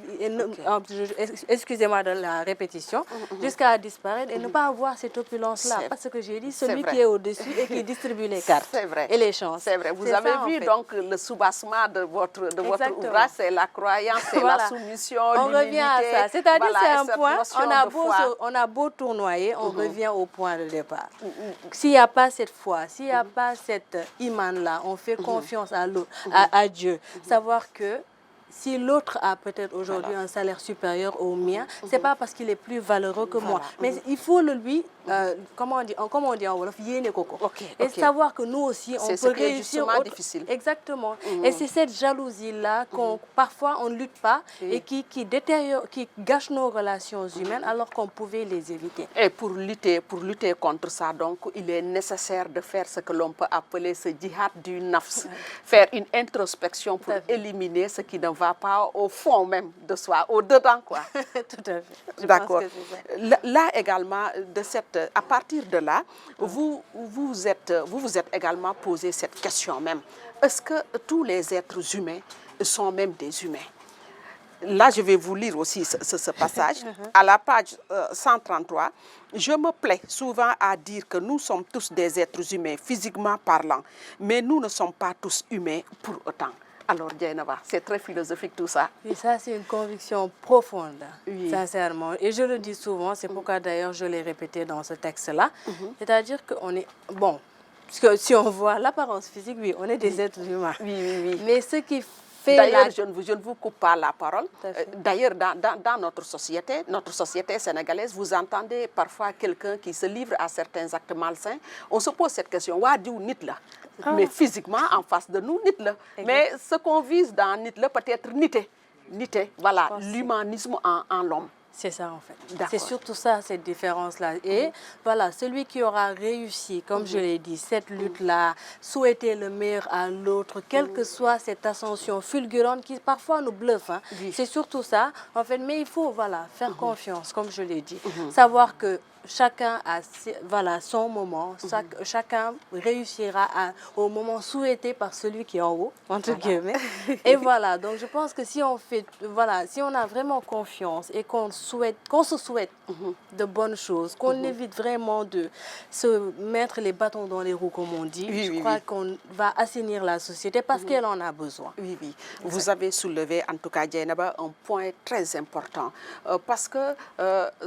Speaker 2: excusez-moi de la répétition, jusqu'à disparaître et ne pas avoir cette opulence-là. Parce que j'ai dit, celui qui est au-dessus et qui distribue les cartes et les chances.
Speaker 1: C'est vrai, vous avez vu donc le soubassement de votre ouvrage, c'est la croyance, c'est la soumission,
Speaker 2: on revient à ça, c'est-à-dire c'est un point, on a beau tournoyer, on revient au point de départ. S'il n'y a pas cette foi, s'il n'y a pas cette iman-là, on fait confiance à Dieu, savoir que si l'autre a peut-être aujourd'hui un salaire supérieur au mien, ce n'est pas parce qu'il est plus valeureux que moi. Mais il faut le lui, comment on dit en Wolof, yéné koko. Et savoir que nous aussi, on peut réussir.
Speaker 1: C'est difficile.
Speaker 2: Exactement. Et c'est cette jalousie-là qu'on parfois on ne lutte pas et qui détériore, qui gâche nos relations humaines alors qu'on pouvait les éviter.
Speaker 1: Et pour lutter contre ça, donc, il est nécessaire de faire ce que l'on peut appeler ce djihad du nafs. Faire une introspection pour éliminer ce qui ne va pas au fond même de soi, au-dedans, quoi.
Speaker 2: Tout à fait.
Speaker 1: D'accord. Là également, à partir de là, vous vous êtes également posé cette question même. Est-ce que tous les êtres humains sont même des humains? Là, je vais vous lire aussi ce passage. À la page 133, je me plais souvent à dire que nous sommes tous des êtres humains, physiquement parlant, mais nous ne sommes pas tous humains pour autant. Alors, Dieynaba, c'est très philosophique tout ça.
Speaker 2: Oui, ça c'est une conviction profonde, sincèrement. Et je le dis souvent, c'est pourquoi d'ailleurs je l'ai répété dans ce texte-là. C'est-à-dire qu'on est, bon, parce que si on voit l'apparence physique, oui, on est des êtres humains.
Speaker 1: Oui.
Speaker 2: Mais ce qui fait...
Speaker 1: D'ailleurs, je ne vous coupe pas la parole. D'ailleurs, dans notre société sénégalaise, vous entendez parfois quelqu'un qui se livre à certains actes malsains. On se pose cette question, Wadi ou Nitla? Mais physiquement, en face de nous, Nitla. Mais ce qu'on vise dans Nitla peut être Nité. Voilà, l'humanisme en l'homme.
Speaker 2: C'est ça en fait. C'est surtout ça, cette différence-là. Et voilà, celui qui aura réussi, comme je l'ai dit, cette lutte-là, souhaiter le meilleur à l'autre, quelle que soit cette ascension fulgurante qui parfois nous bluffe. Hein. C'est surtout ça, en fait. Mais il faut faire confiance, comme je l'ai dit. Savoir que chacun a son moment, chacun réussira au moment souhaité par celui qui est en haut, entre guillemets. Et voilà, donc je pense que si on a vraiment confiance et qu'on se souhaite de bonnes choses, qu'on évite vraiment de se mettre les bâtons dans les roues, comme on dit, je crois qu'on va assainir la société parce qu'elle en a besoin.
Speaker 1: Oui. Vous avez soulevé, en tout cas, Dieynaba, un point très important. Parce que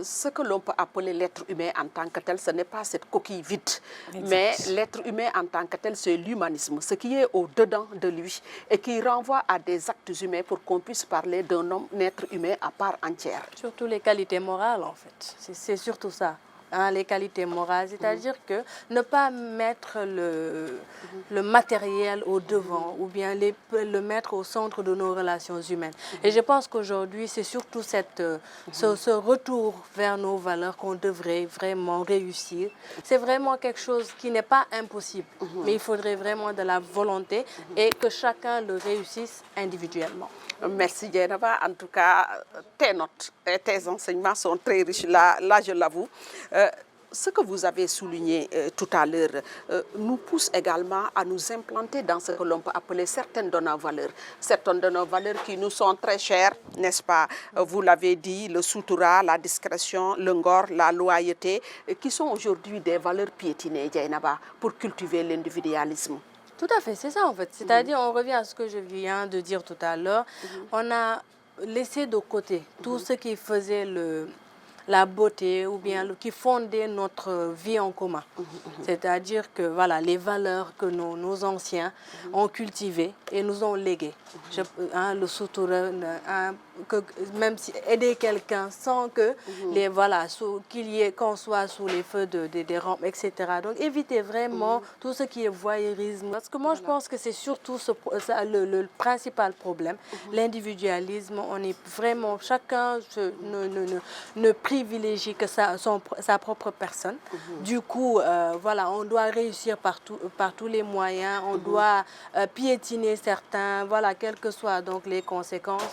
Speaker 1: ce que l'on peut appeler l'être humain en tant que tel, ce n'est pas cette coquille vide. Mais l'être humain en tant que tel, c'est l'humanisme, ce qui est au-dedans de lui et qui renvoie à des actes humains pour qu'on puisse parler d'un homme, un être humain à part entière.
Speaker 2: Surtout les qualités morales, en fait. C'est surtout ça. Hein, les qualités morales, c'est-à-dire que ne pas mettre le matériel au devant ou bien le mettre au centre de nos relations humaines. Et je pense qu'aujourd'hui, c'est surtout ce retour vers nos valeurs qu'on devrait vraiment réussir. C'est vraiment quelque chose qui n'est pas impossible, mais il faudrait vraiment de la volonté et que chacun le réussisse individuellement.
Speaker 1: Merci Dieynaba. En tout cas, tes notes et tes enseignements sont très riches, là je l'avoue. Ce que vous avez souligné tout à l'heure nous pousse également à nous implanter dans ce que l'on peut appeler certaines de nos valeurs. Certaines de nos valeurs qui nous sont très chères, n'est-ce pas? Vous l'avez dit, le sutura, la discrétion, le ngor, la loyauté, qui sont aujourd'hui des valeurs piétinées, Dieynaba, pour cultiver l'individualisme.
Speaker 2: Tout à fait, c'est ça en fait. C'est-à-dire, on revient à ce que je viens de dire tout à l'heure. On a laissé de côté tout ce qui faisait la beauté ou bien qui fondaient notre vie en commun. C'est-à-dire que voilà, les valeurs que nos anciens ont cultivées et nous ont léguées. Le sutura, même si aider quelqu'un sans que voilà, qu'on soit sous les feux des rampes, etc. Donc éviter vraiment tout ce qui est voyeurisme. Parce que moi je pense que c'est surtout le principal problème, l'individualisme. On est vraiment, chacun ne privilégie que sa propre personne. Du coup, voilà, on doit réussir par tous les moyens, on doit piétiner certains, voilà, quelles que soient donc les conséquences.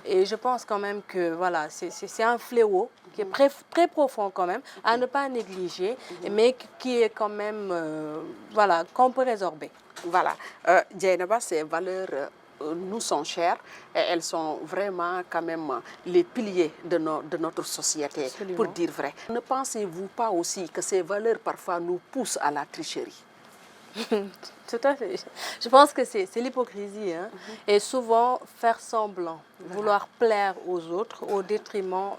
Speaker 2: Et je pense quand même que voilà, c'est un fléau qui est très profond quand même, à ne pas négliger, mais qui est quand même, voilà, qu'on peut résorber.
Speaker 1: Voilà. Dieynaba, ces valeurs nous sont chères et elles sont vraiment quand même les piliers de notre société. Absolument. Pour dire vrai. Ne pensez-vous pas aussi que ces valeurs parfois nous poussent à la tricherie?
Speaker 2: Tout à fait. Je pense que c'est l'hypocrisie. Hein? Et souvent faire semblant, vouloir plaire aux autres au détriment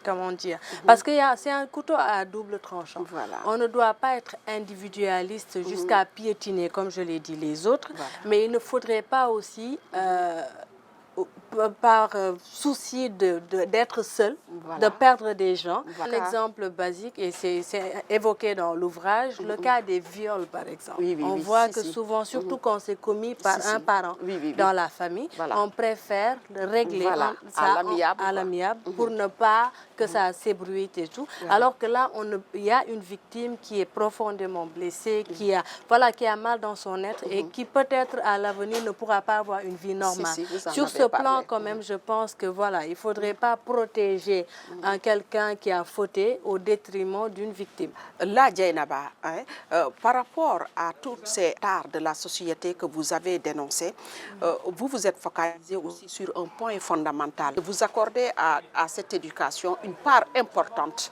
Speaker 2: comment dire, parce que c'est un couteau à double tranchant.
Speaker 1: Voilà.
Speaker 2: On ne doit pas être individualiste jusqu'à piétiner, comme je l'ai dit, les autres, mais il ne faudrait pas aussi par souci d'être seul, de perdre des gens. Un exemple basique, et c'est évoqué dans l'ouvrage, le cas des viols par exemple. On voit que souvent, surtout quand c'est commis par un parent dans la famille, on préfère le régler à l'amiable pour ne pas que ça s'ébruite et tout. Alors que là, il y a une victime qui est profondément blessée, qui a mal dans son être et qui peut-être à l'avenir ne pourra pas avoir une vie normale. Sur ce plan, quand même, je pense que voilà, il ne faudrait pas protéger quelqu'un qui a fauté au détriment d'une victime.
Speaker 1: Là, Dieynaba, par rapport à toutes ces tares de la société que vous avez dénoncées, vous vous êtes focalisé aussi sur un point fondamental. Vous accordez à cette éducation une part importante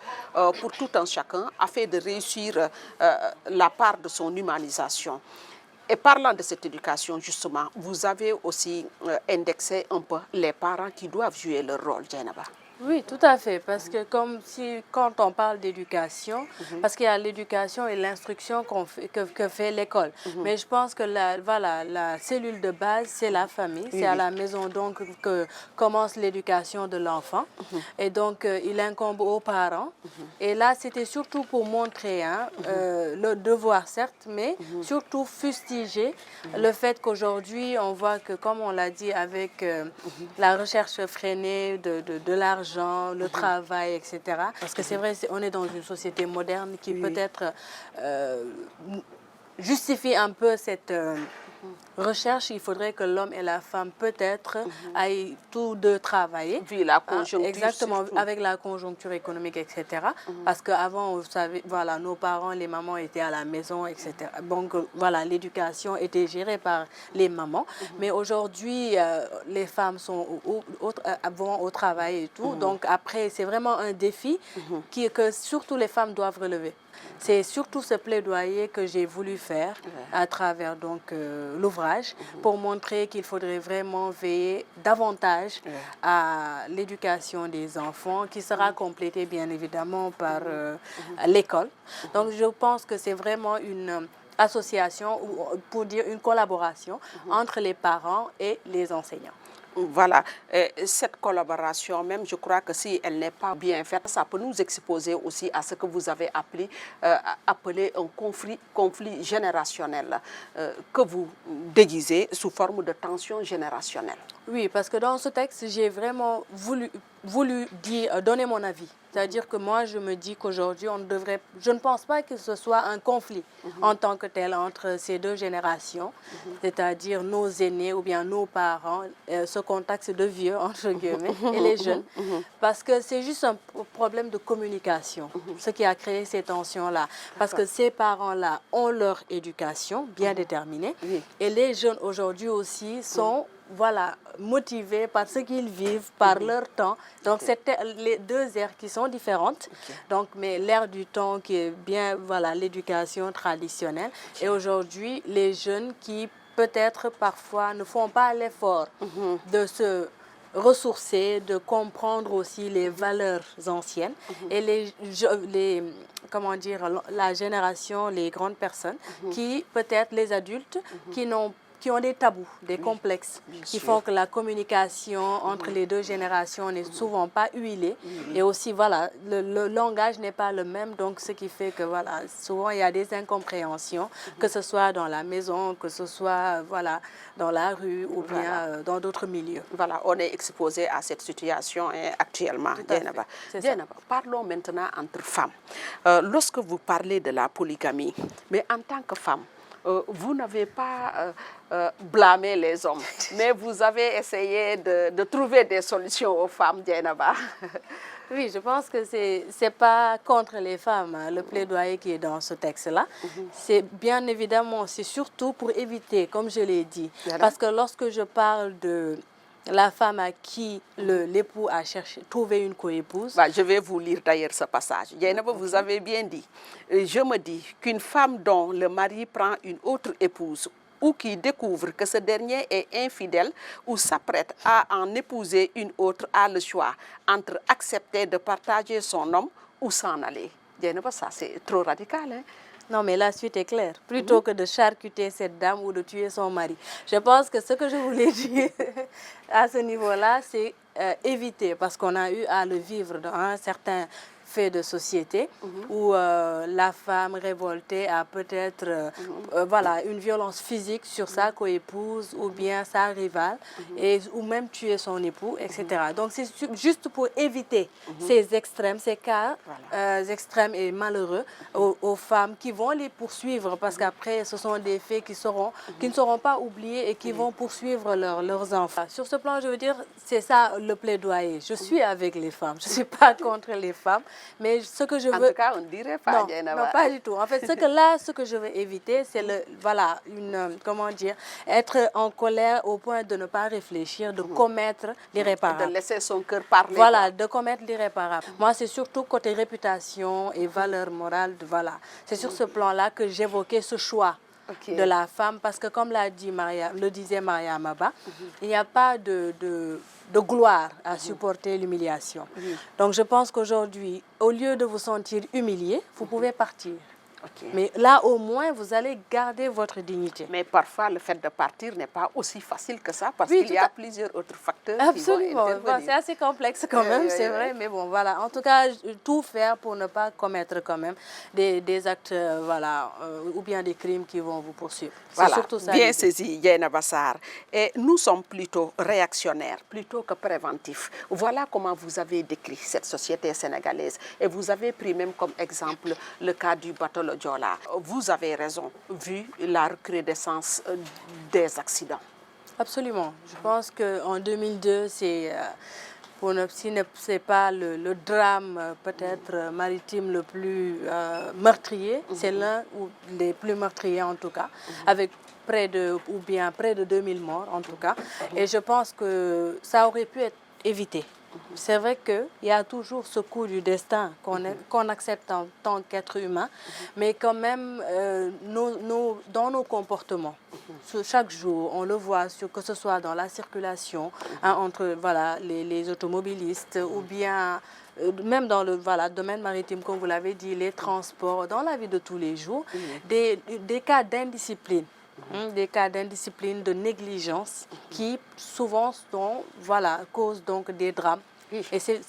Speaker 1: pour tout un chacun afin de réussir la part de son humanisation. Et parlant de cette éducation, justement, vous avez aussi indexé un peu les parents qui doivent jouer leur rôle, Dieynaba.
Speaker 2: Oui, tout à fait, parce que quand on parle d'éducation, parce qu'il y a l'éducation et l'instruction que fait l'école. Mais je pense que la cellule de base, c'est la famille, c'est à la maison donc que commence l'éducation de l'enfant. Et donc, il incombe aux parents. Et là, c'était surtout pour montrer le devoir, certes, mais surtout fustiger le fait qu'aujourd'hui, on voit que, comme on l'a dit, avec la recherche freinée de l'argent, le travail, etc. Parce que c'est vrai, on est dans une société moderne qui peut-être justifie un peu cette recherche. Il faudrait que l'homme et la femme peut-être aillent tous deux travailler.
Speaker 1: Vu la conjoncture.
Speaker 2: Exactement, avec la conjoncture économique, etc. Parce qu'avant, vous savez, voilà, nos parents, les mamans étaient à la maison, etc. Donc voilà, l'éducation était gérée par les mamans. Mais aujourd'hui, les femmes vont au travail et tout. Donc après, c'est vraiment un défi que surtout les femmes doivent relever. C'est surtout ce plaidoyer que j'ai voulu faire à travers donc l'ouvrage pour montrer qu'il faudrait vraiment veiller davantage à l'éducation des enfants qui sera complétée bien évidemment par l'école. Donc je pense que c'est vraiment une association, ou pour dire une collaboration entre les parents et les enseignants.
Speaker 1: Voilà, cette collaboration même, je crois que si elle n'est pas bien faite, ça peut nous exposer aussi à ce que vous avez appelé un conflit générationnel que vous déguisez sous forme de tension générationnelle.
Speaker 2: Oui, parce que dans ce texte, j'ai vraiment voulu donner mon avis. C'est-à-dire que moi, je me dis qu'aujourd'hui, je ne pense pas que ce soit un conflit en tant que tel entre ces deux générations, c'est-à-dire nos aînés ou bien nos parents, ce contexte de vieux, entre guillemets, et les jeunes, parce que c'est juste un problème de communication, ce qui a créé ces tensions-là. Parce que ces parents-là ont leur éducation bien déterminée, et les jeunes aujourd'hui aussi sont motivés par ce qu'ils vivent, par leur temps. Donc, c'est les deux ères qui sont différentes. Donc, mais l'ère du temps qui est bien, l'éducation traditionnelle. Et aujourd'hui, les jeunes qui, peut-être, parfois, ne font pas l'effort de se ressourcer, de comprendre aussi les valeurs anciennes et comment dire, la génération, les grandes personnes qui, peut-être les adultes, qui ont des tabous, des complexes, qui font que la communication entre les deux générations n'est souvent pas huilée. Et aussi, voilà, le langage n'est pas le même, donc ce qui fait que, voilà, souvent il y a des incompréhensions, que ce soit dans la maison, que ce soit, voilà, dans la rue ou bien dans d'autres milieux.
Speaker 1: Voilà, on est exposé à cette situation actuellement. Dieynaba, parlons maintenant entre femmes. Lorsque vous parlez de la polygamie, mais en tant que femme, vous n'avez pas blâmé les hommes, mais vous avez essayé de trouver des solutions aux femmes, Dieynaba.
Speaker 2: Oui, je pense que ce n'est pas contre les femmes, hein, le plaidoyer qui est dans ce texte-là. C'est bien évidemment, c'est surtout pour éviter, comme je l'ai dit, parce que lorsque je parle de la femme à qui l'époux a trouvé une coépouse.
Speaker 1: Bah, je vais vous lire d'ailleurs ce passage. Dieynaba, vous avez bien dit. Je me dis qu'une femme dont le mari prend une autre épouse ou qui découvre que ce dernier est infidèle ou s'apprête à en épouser une autre a le choix entre accepter de partager son homme ou s'en aller. Dieynaba, ça c'est trop radical, hein?
Speaker 2: Non, mais la suite est claire. Plutôt que de charcuter cette dame ou de tuer son mari. Je pense que ce que je voulais dire à ce niveau-là, c'est éviter, parce qu'on a eu à le vivre dans un certain fait de société où la femme révoltée a peut-être voilà, une violence physique sur sa coépouse ou bien sa rivale ou même tuer son époux, etc. Donc c'est juste pour éviter ces extrêmes, ces cas extrêmes et malheureux aux femmes qui vont les poursuivre parce qu'après ce sont des faits qui ne seront pas oubliés et qui vont poursuivre leurs enfants. Sur ce plan, je veux dire, c'est ça le plaidoyer. Je suis avec les femmes, je ne suis pas contre les femmes. Mais ce que je veux...
Speaker 1: En tout cas, on ne dirait pas,
Speaker 2: non, pas du tout. En fait, ce que je veux éviter, c'est comment dire, être en colère au point de ne pas réfléchir, de commettre l'irréparable.
Speaker 1: De laisser son cœur parler.
Speaker 2: Voilà, de commettre l'irréparable. Moi, c'est surtout côté réputation et valeur morale. Voilà. C'est sur ce plan-là que j'évoquais ce choix. De la femme, parce que comme le disait Maria Maba, il n'y a pas de gloire à supporter l'humiliation. Donc je pense qu'aujourd'hui, au lieu de vous sentir humilié, vous pouvez partir. Mais là, au moins, vous allez garder votre dignité.
Speaker 1: Mais parfois, le fait de partir n'est pas aussi facile que ça, parce qu'il y a plusieurs autres facteurs qui vont intervenir.
Speaker 2: Bon, c'est assez complexe quand même, c'est vrai. Mais bon, voilà. En tout cas, tout faire pour ne pas commettre quand même des actes, voilà, ou bien des crimes qui vont vous poursuivre.
Speaker 1: Voilà,
Speaker 2: surtout ça.
Speaker 1: Bien saisi, Dieynaba Sarr. Et nous sommes plutôt réactionnaires, plutôt que préventifs. Voilà comment vous avez décrit cette société sénégalaise. Et vous avez pris même comme exemple le cas du bateau le Joola. Vous avez raison, vu la recrudescence des accidents.
Speaker 2: Absolument. Je pense qu'en 2002, c'est... si ce n'est pas le drame peut-être maritime le plus meurtrier, c'est l'un des plus meurtriers en tout cas, avec près de 2000 morts en tout cas. Et je pense que ça aurait pu être évité. C'est vrai qu'il y a toujours ce coup du destin qu'on accepte en tant qu'être humain, mais quand même, dans nos comportements, chaque jour, on le voit, que ce soit dans la circulation, entre voilà, les automobilistes ou bien même dans le domaine maritime, comme vous l'avez dit, les transports, dans la vie de tous les jours, des cas d'indiscipline. Des cas d'indiscipline, de négligence qui souvent causent donc des drames. Et c'est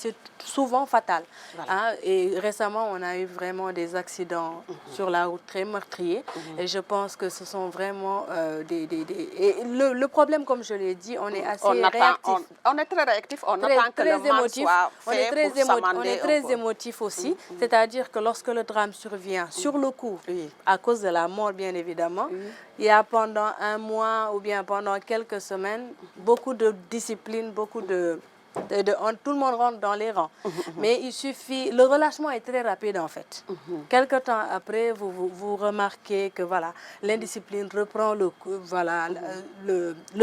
Speaker 2: souvent fatal. Voilà. Et récemment, on a eu vraiment des accidents sur la route très meurtriers. Et je pense que ce sont vraiment Et le problème, comme je l'ai dit, on est assez réactif.
Speaker 1: On est très réactif, on attend que le mal soit fait pour s'amender.
Speaker 2: On est très émotif aussi. C'est-à-dire que lorsque le drame survient, sur le coup, à cause de la mort, bien évidemment, il y a pendant un mois ou bien pendant quelques semaines, beaucoup de discipline, beaucoup tout le monde rentre dans les rangs. Mais il suffit... Le relâchement est très rapide, en fait. Quelque temps après, vous remarquez que voilà, l'indiscipline reprend le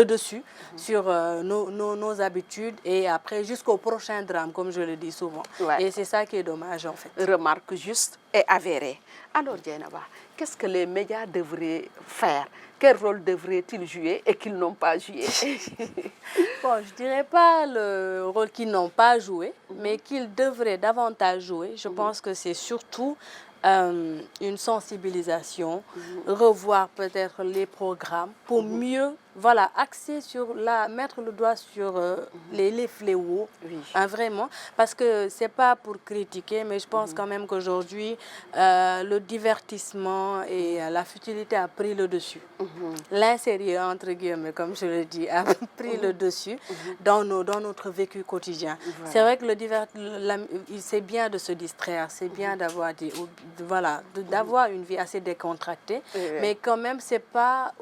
Speaker 2: dessus sur nos habitudes et après, jusqu'au prochain drame, comme je le dis souvent. Ouais. Et c'est ça qui est dommage, en fait.
Speaker 1: Remarque juste, est avérée. Alors, Dieynaba, qu'est-ce que les médias devraient faire? Quel rôle devraient-ils jouer et qu'ils n'ont pas joué?
Speaker 2: Bon, je ne dirais pas le rôle qu'ils n'ont pas joué, mais qu'ils devraient davantage jouer. Je pense que c'est surtout une sensibilisation, revoir peut-être les programmes pour mieux axer sur mettre le doigt sur les fléaux, hein, vraiment, parce que c'est pas pour critiquer, mais je pense quand même qu'aujourd'hui le divertissement et la futilité a pris le dessus. L'insérieux, entre guillemets, comme je le dis, a pris le dessus dans notre vécu quotidien. Voilà. C'est vrai que c'est bien de se distraire, c'est bien d'avoir d'avoir une vie assez décontractée, mais quand même, c'est pas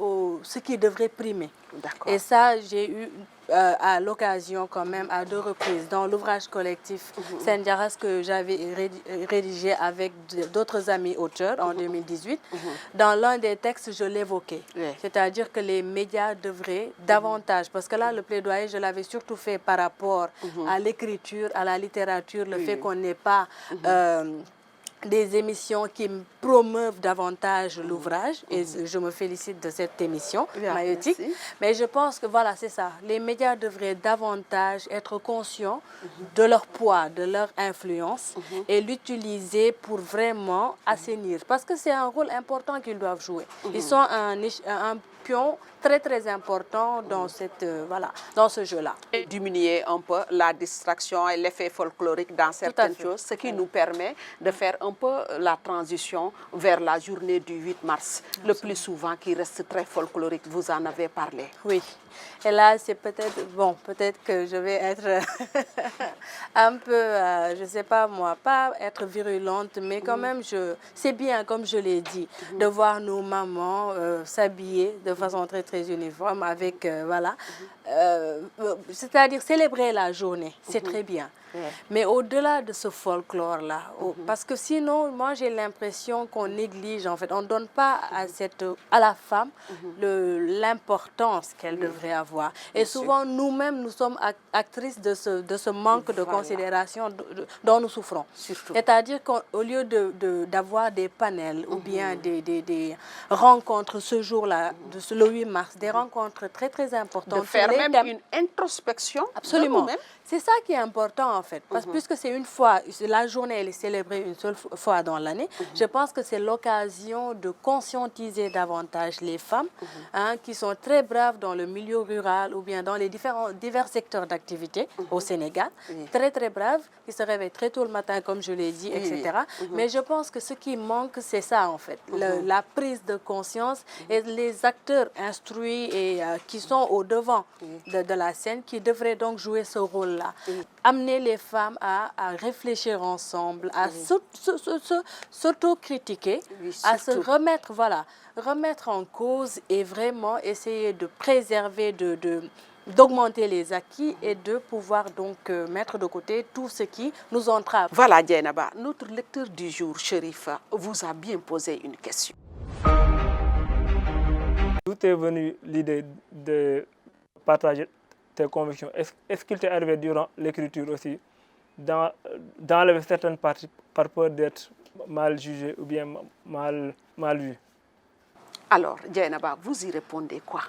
Speaker 2: ce qui devrait primer. Et ça, j'ai eu à l'occasion quand même à 2 reprises dans l'ouvrage collectif Sendiaras que j'avais rédigé avec d'autres amis auteurs en 2018. Dans l'un des textes, je l'évoquais. C'est-à-dire que les médias devraient davantage, parce que là, le plaidoyer, je l'avais surtout fait par rapport à l'écriture, à la littérature, le fait qu'on n'ait pas des émissions qui promeuvent davantage l'ouvrage, et je me félicite de cette émission maïeutique. Mais je pense que c'est ça. Les médias devraient davantage être conscients de leur poids, de leur influence, et l'utiliser pour vraiment assainir. Parce que c'est un rôle important qu'ils doivent jouer. Ils sont un pion très très important dans dans ce jeu-là.
Speaker 1: Diminuer un peu la distraction et l'effet folklorique dans certaines choses, ce qui nous permet de faire un peu la transition vers la journée du 8 mars, le plus souvent qui reste très folklorique. Vous en avez parlé.
Speaker 2: Oui. Et là, c'est peut-être que je vais être un peu, je ne sais pas moi, pas être virulente, mais quand même, c'est bien, comme je l'ai dit, de voir nos mamans s'habiller de façon très, très uniforme avec, c'est-à-dire célébrer la journée, c'est très bien. Mais au-delà de ce folklore-là, parce que sinon, moi, j'ai l'impression qu'on néglige, en fait, on ne donne pas à la femme l'importance qu'elle devrait avoir. Et souvent, nous-mêmes, nous sommes actrices de ce manque de considération dont nous souffrons. C'est-à-dire qu'au lieu d'avoir des panels ou bien des rencontres ce jour-là, le 8 mars, des rencontres très, très importantes.
Speaker 1: De faire même une introspection.
Speaker 2: Absolument. C'est ça qui est important, en fait. Parce que puisque c'est une fois, la journée, elle est célébrée une seule fois dans l'année, je pense que c'est l'occasion de conscientiser davantage les femmes qui sont très braves dans le milieu rural ou bien dans les divers secteurs d'activité au Sénégal. Très, très braves, qui se réveillent très tôt le matin, comme je l'ai dit, etc. Mais je pense que ce qui manque, c'est ça, en fait. La prise de conscience et les acteurs instruits et qui sont au devant de la scène, qui devraient donc jouer ce rôle-là. Amener les femmes à réfléchir ensemble, à s'autocritiquer, à se remettre en cause et vraiment essayer de préserver, d'augmenter les acquis et de pouvoir donc mettre de côté tout ce qui nous entrave.
Speaker 1: Voilà, Dieynaba, notre lecteur du jour, Chérif, vous a bien posé une question.
Speaker 3: D'où est venue l'idée de partager tes convictions? Est-ce qu'il t'est arrivé durant l'écriture aussi d'enlever certaines parties par peur d'être mal jugé ou bien mal vu?
Speaker 1: Alors, Dieynaba, vous y répondez quoi?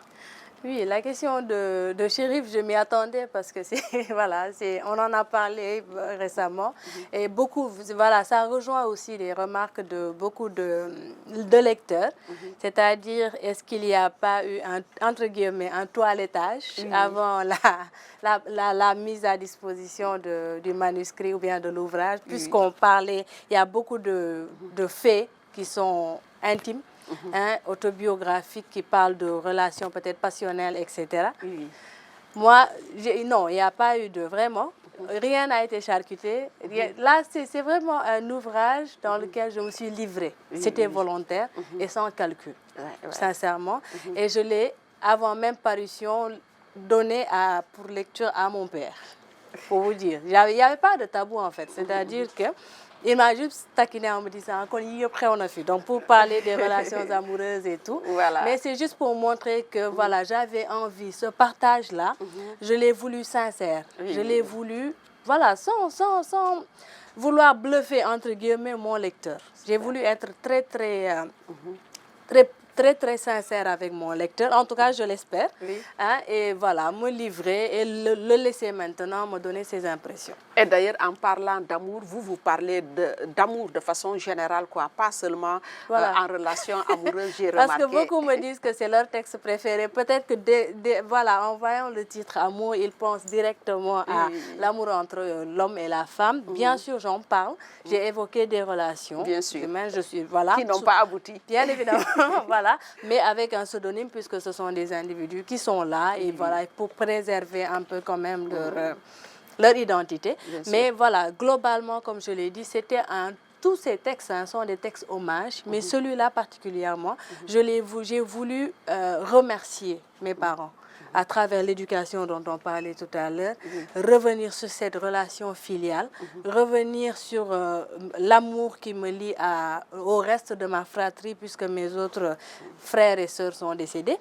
Speaker 2: Oui, la question de Chérif, je m'y attendais parce que on en a parlé récemment et ça rejoint aussi les remarques de beaucoup de lecteurs, c'est-à-dire est-ce qu'il n'y a pas eu entre guillemets un toilettage avant la mise à disposition du manuscrit ou bien de l'ouvrage, puisqu'on parlait, il y a beaucoup de faits qui sont intimes. Autobiographique qui parle de relations peut-être passionnelles, etc. Moi, non, il n'y a pas eu vraiment. Rien n'a été charcuté. Là, c'est vraiment un ouvrage dans lequel je me suis livrée. C'était volontaire et sans calcul, sincèrement. Et je l'ai, avant même parution, donné pour lecture à mon père, pour vous dire. Il n'y avait pas de tabou, en fait. C'est-à-dire que il m'a juste taquiné en me disant qu'on y est prêt, on a fait. Donc, pour parler des relations amoureuses et tout. Mais c'est juste pour montrer que, j'avais envie, ce partage-là, je l'ai voulu sincère. Je l'ai voulu voilà, sans vouloir bluffer, entre guillemets, mon lecteur. J'ai voulu être très sincère avec mon lecteur, en tout cas je l'espère,
Speaker 1: oui.
Speaker 2: Hein, et voilà, me livrer et le laisser maintenant me donner ses impressions.
Speaker 1: Et d'ailleurs, en parlant d'amour, vous parlez d'amour de façon générale, quoi, pas seulement
Speaker 2: voilà.
Speaker 1: En relation amoureuse, j'ai
Speaker 2: Parce
Speaker 1: remarqué.
Speaker 2: que beaucoup me disent que c'est leur texte préféré. Peut-être que, voilà, en voyant le titre Amour, ils pensent directement à l'amour entre l'homme et la femme. Bien sûr, j'en parle. J'ai évoqué des relations.
Speaker 1: Bien sûr.
Speaker 2: Humaines, voilà,
Speaker 1: qui n'ont pas abouti.
Speaker 2: Bien évidemment, voilà. Mais avec un pseudonyme, puisque ce sont des individus qui sont là, et voilà, pour préserver un peu quand même leur identité. Mais voilà, globalement, comme je l'ai dit, c'était tous ces textes sont des textes hommages, mais celui-là particulièrement, j'ai voulu remercier mes parents à travers l'éducation dont on parlait tout à l'heure, revenir sur cette relation filiale, revenir sur l'amour qui me lie au reste de ma fratrie, puisque mes autres frères et sœurs sont décédés.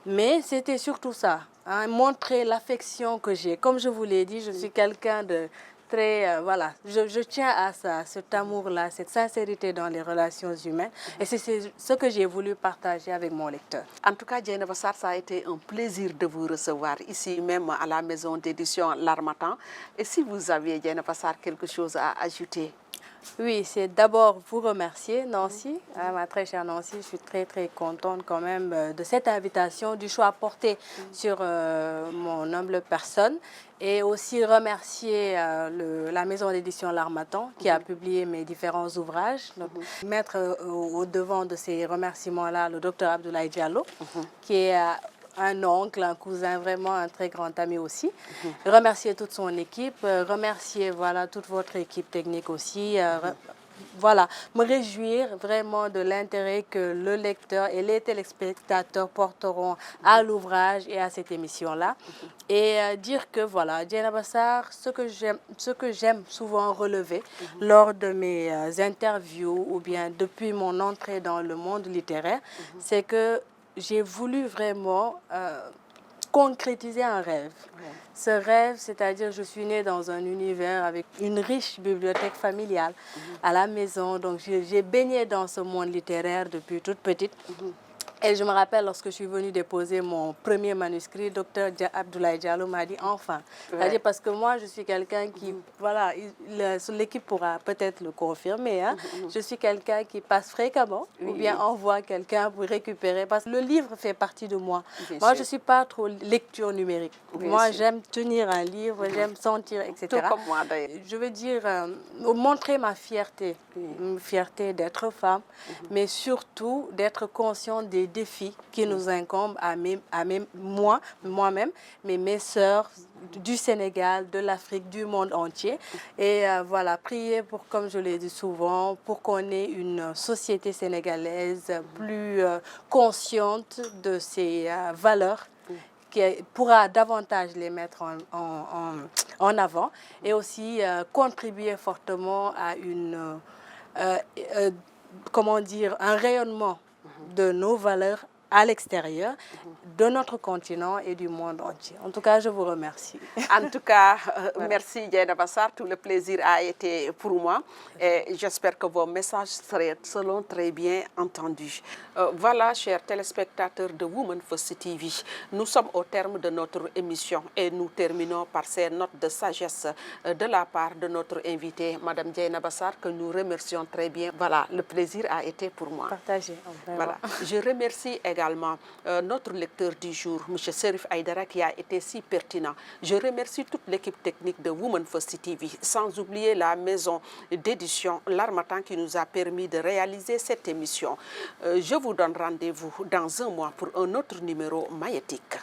Speaker 2: Mais c'était surtout ça, hein, montrer l'affection que j'ai. Comme je vous l'ai dit, je suis quelqu'un de très, voilà, je tiens à ça, cet amour-là, cette sincérité dans les relations humaines. Et c'est ce que j'ai voulu partager avec mon lecteur.
Speaker 1: En tout cas, Dieynaba Sarr, ça a été un plaisir de vous recevoir ici même à la maison d'édition L'Harmattan. Et si vous aviez, Dieynaba Sarr, quelque chose à ajouter?
Speaker 2: Oui, c'est d'abord vous remercier, Nancy, ma très chère Nancy. Je suis très contente quand même de cette invitation, du choix porté sur mon humble personne. Et aussi remercier la maison d'édition L'Harmattan qui a publié mes différents ouvrages. Donc, mettre au devant de ces remerciements-là le docteur Abdoulaye Diallo, qui est un oncle, un cousin, vraiment un très grand ami aussi. Remercier toute son équipe, remercier voilà, toute votre équipe technique aussi. Voilà, me réjouir vraiment de l'intérêt que le lecteur et les téléspectateurs porteront à l'ouvrage et à cette émission-là. Et dire que voilà, Dieynaba Sarr, ce que j'aime souvent relever lors de mes interviews ou bien depuis mon entrée dans le monde littéraire, c'est que j'ai voulu vraiment concrétiser un rêve. Ce rêve, c'est-à-dire je suis née dans un univers avec une riche bibliothèque familiale à la maison. Donc j'ai baigné dans ce monde littéraire depuis toute petite. Et je me rappelle, lorsque je suis venue déposer mon premier manuscrit, docteur Abdoulaye Diallo m'a dit enfin. C'est-à-dire parce que moi, je suis quelqu'un qui, voilà, l'équipe pourra peut-être le confirmer, hein, je suis quelqu'un qui passe fréquemment ou bien envoie quelqu'un pour récupérer, parce que le livre fait partie de moi. Moi, je ne suis pas trop lecture numérique. Moi, j'aime tenir un livre, j'aime sentir, etc.
Speaker 1: Tout comme moi, d'ailleurs.
Speaker 2: Je veux dire, montrer ma fierté, une fierté d'être femme, mais surtout d'être consciente des défis qui nous incombent à moi-même, mais mes sœurs du Sénégal, de l'Afrique, du monde entier. Et voilà, prier pour, comme je l'ai dit souvent, pour qu'on ait une société sénégalaise plus consciente de ses valeurs, qui pourra davantage les mettre en avant, et aussi contribuer fortement à comment dire, un rayonnement de nos valeurs à l'extérieur de notre continent et du monde entier. En tout cas, je vous remercie.
Speaker 1: En tout cas, merci Dieynaba Sarr. Tout le plaisir a été pour moi. Et j'espère que vos messages seront très bien entendus. Voilà, chers téléspectateurs de Women First TV, nous sommes au terme de notre émission et nous terminons par ces notes de sagesse de la part de notre invitée, Madame Dieynaba Sarr, que nous remercions très bien. Voilà, le plaisir a été pour moi.
Speaker 2: Partagez.
Speaker 1: Voilà. Je remercie également notre lecteur du jour, M. Serif Aïdara, qui a été si pertinent. Je remercie toute l'équipe technique de Women First TV, sans oublier la maison d'édition L'Harmattan qui nous a permis de réaliser cette émission. Je vous donne rendez-vous dans un mois pour un autre numéro magnétique.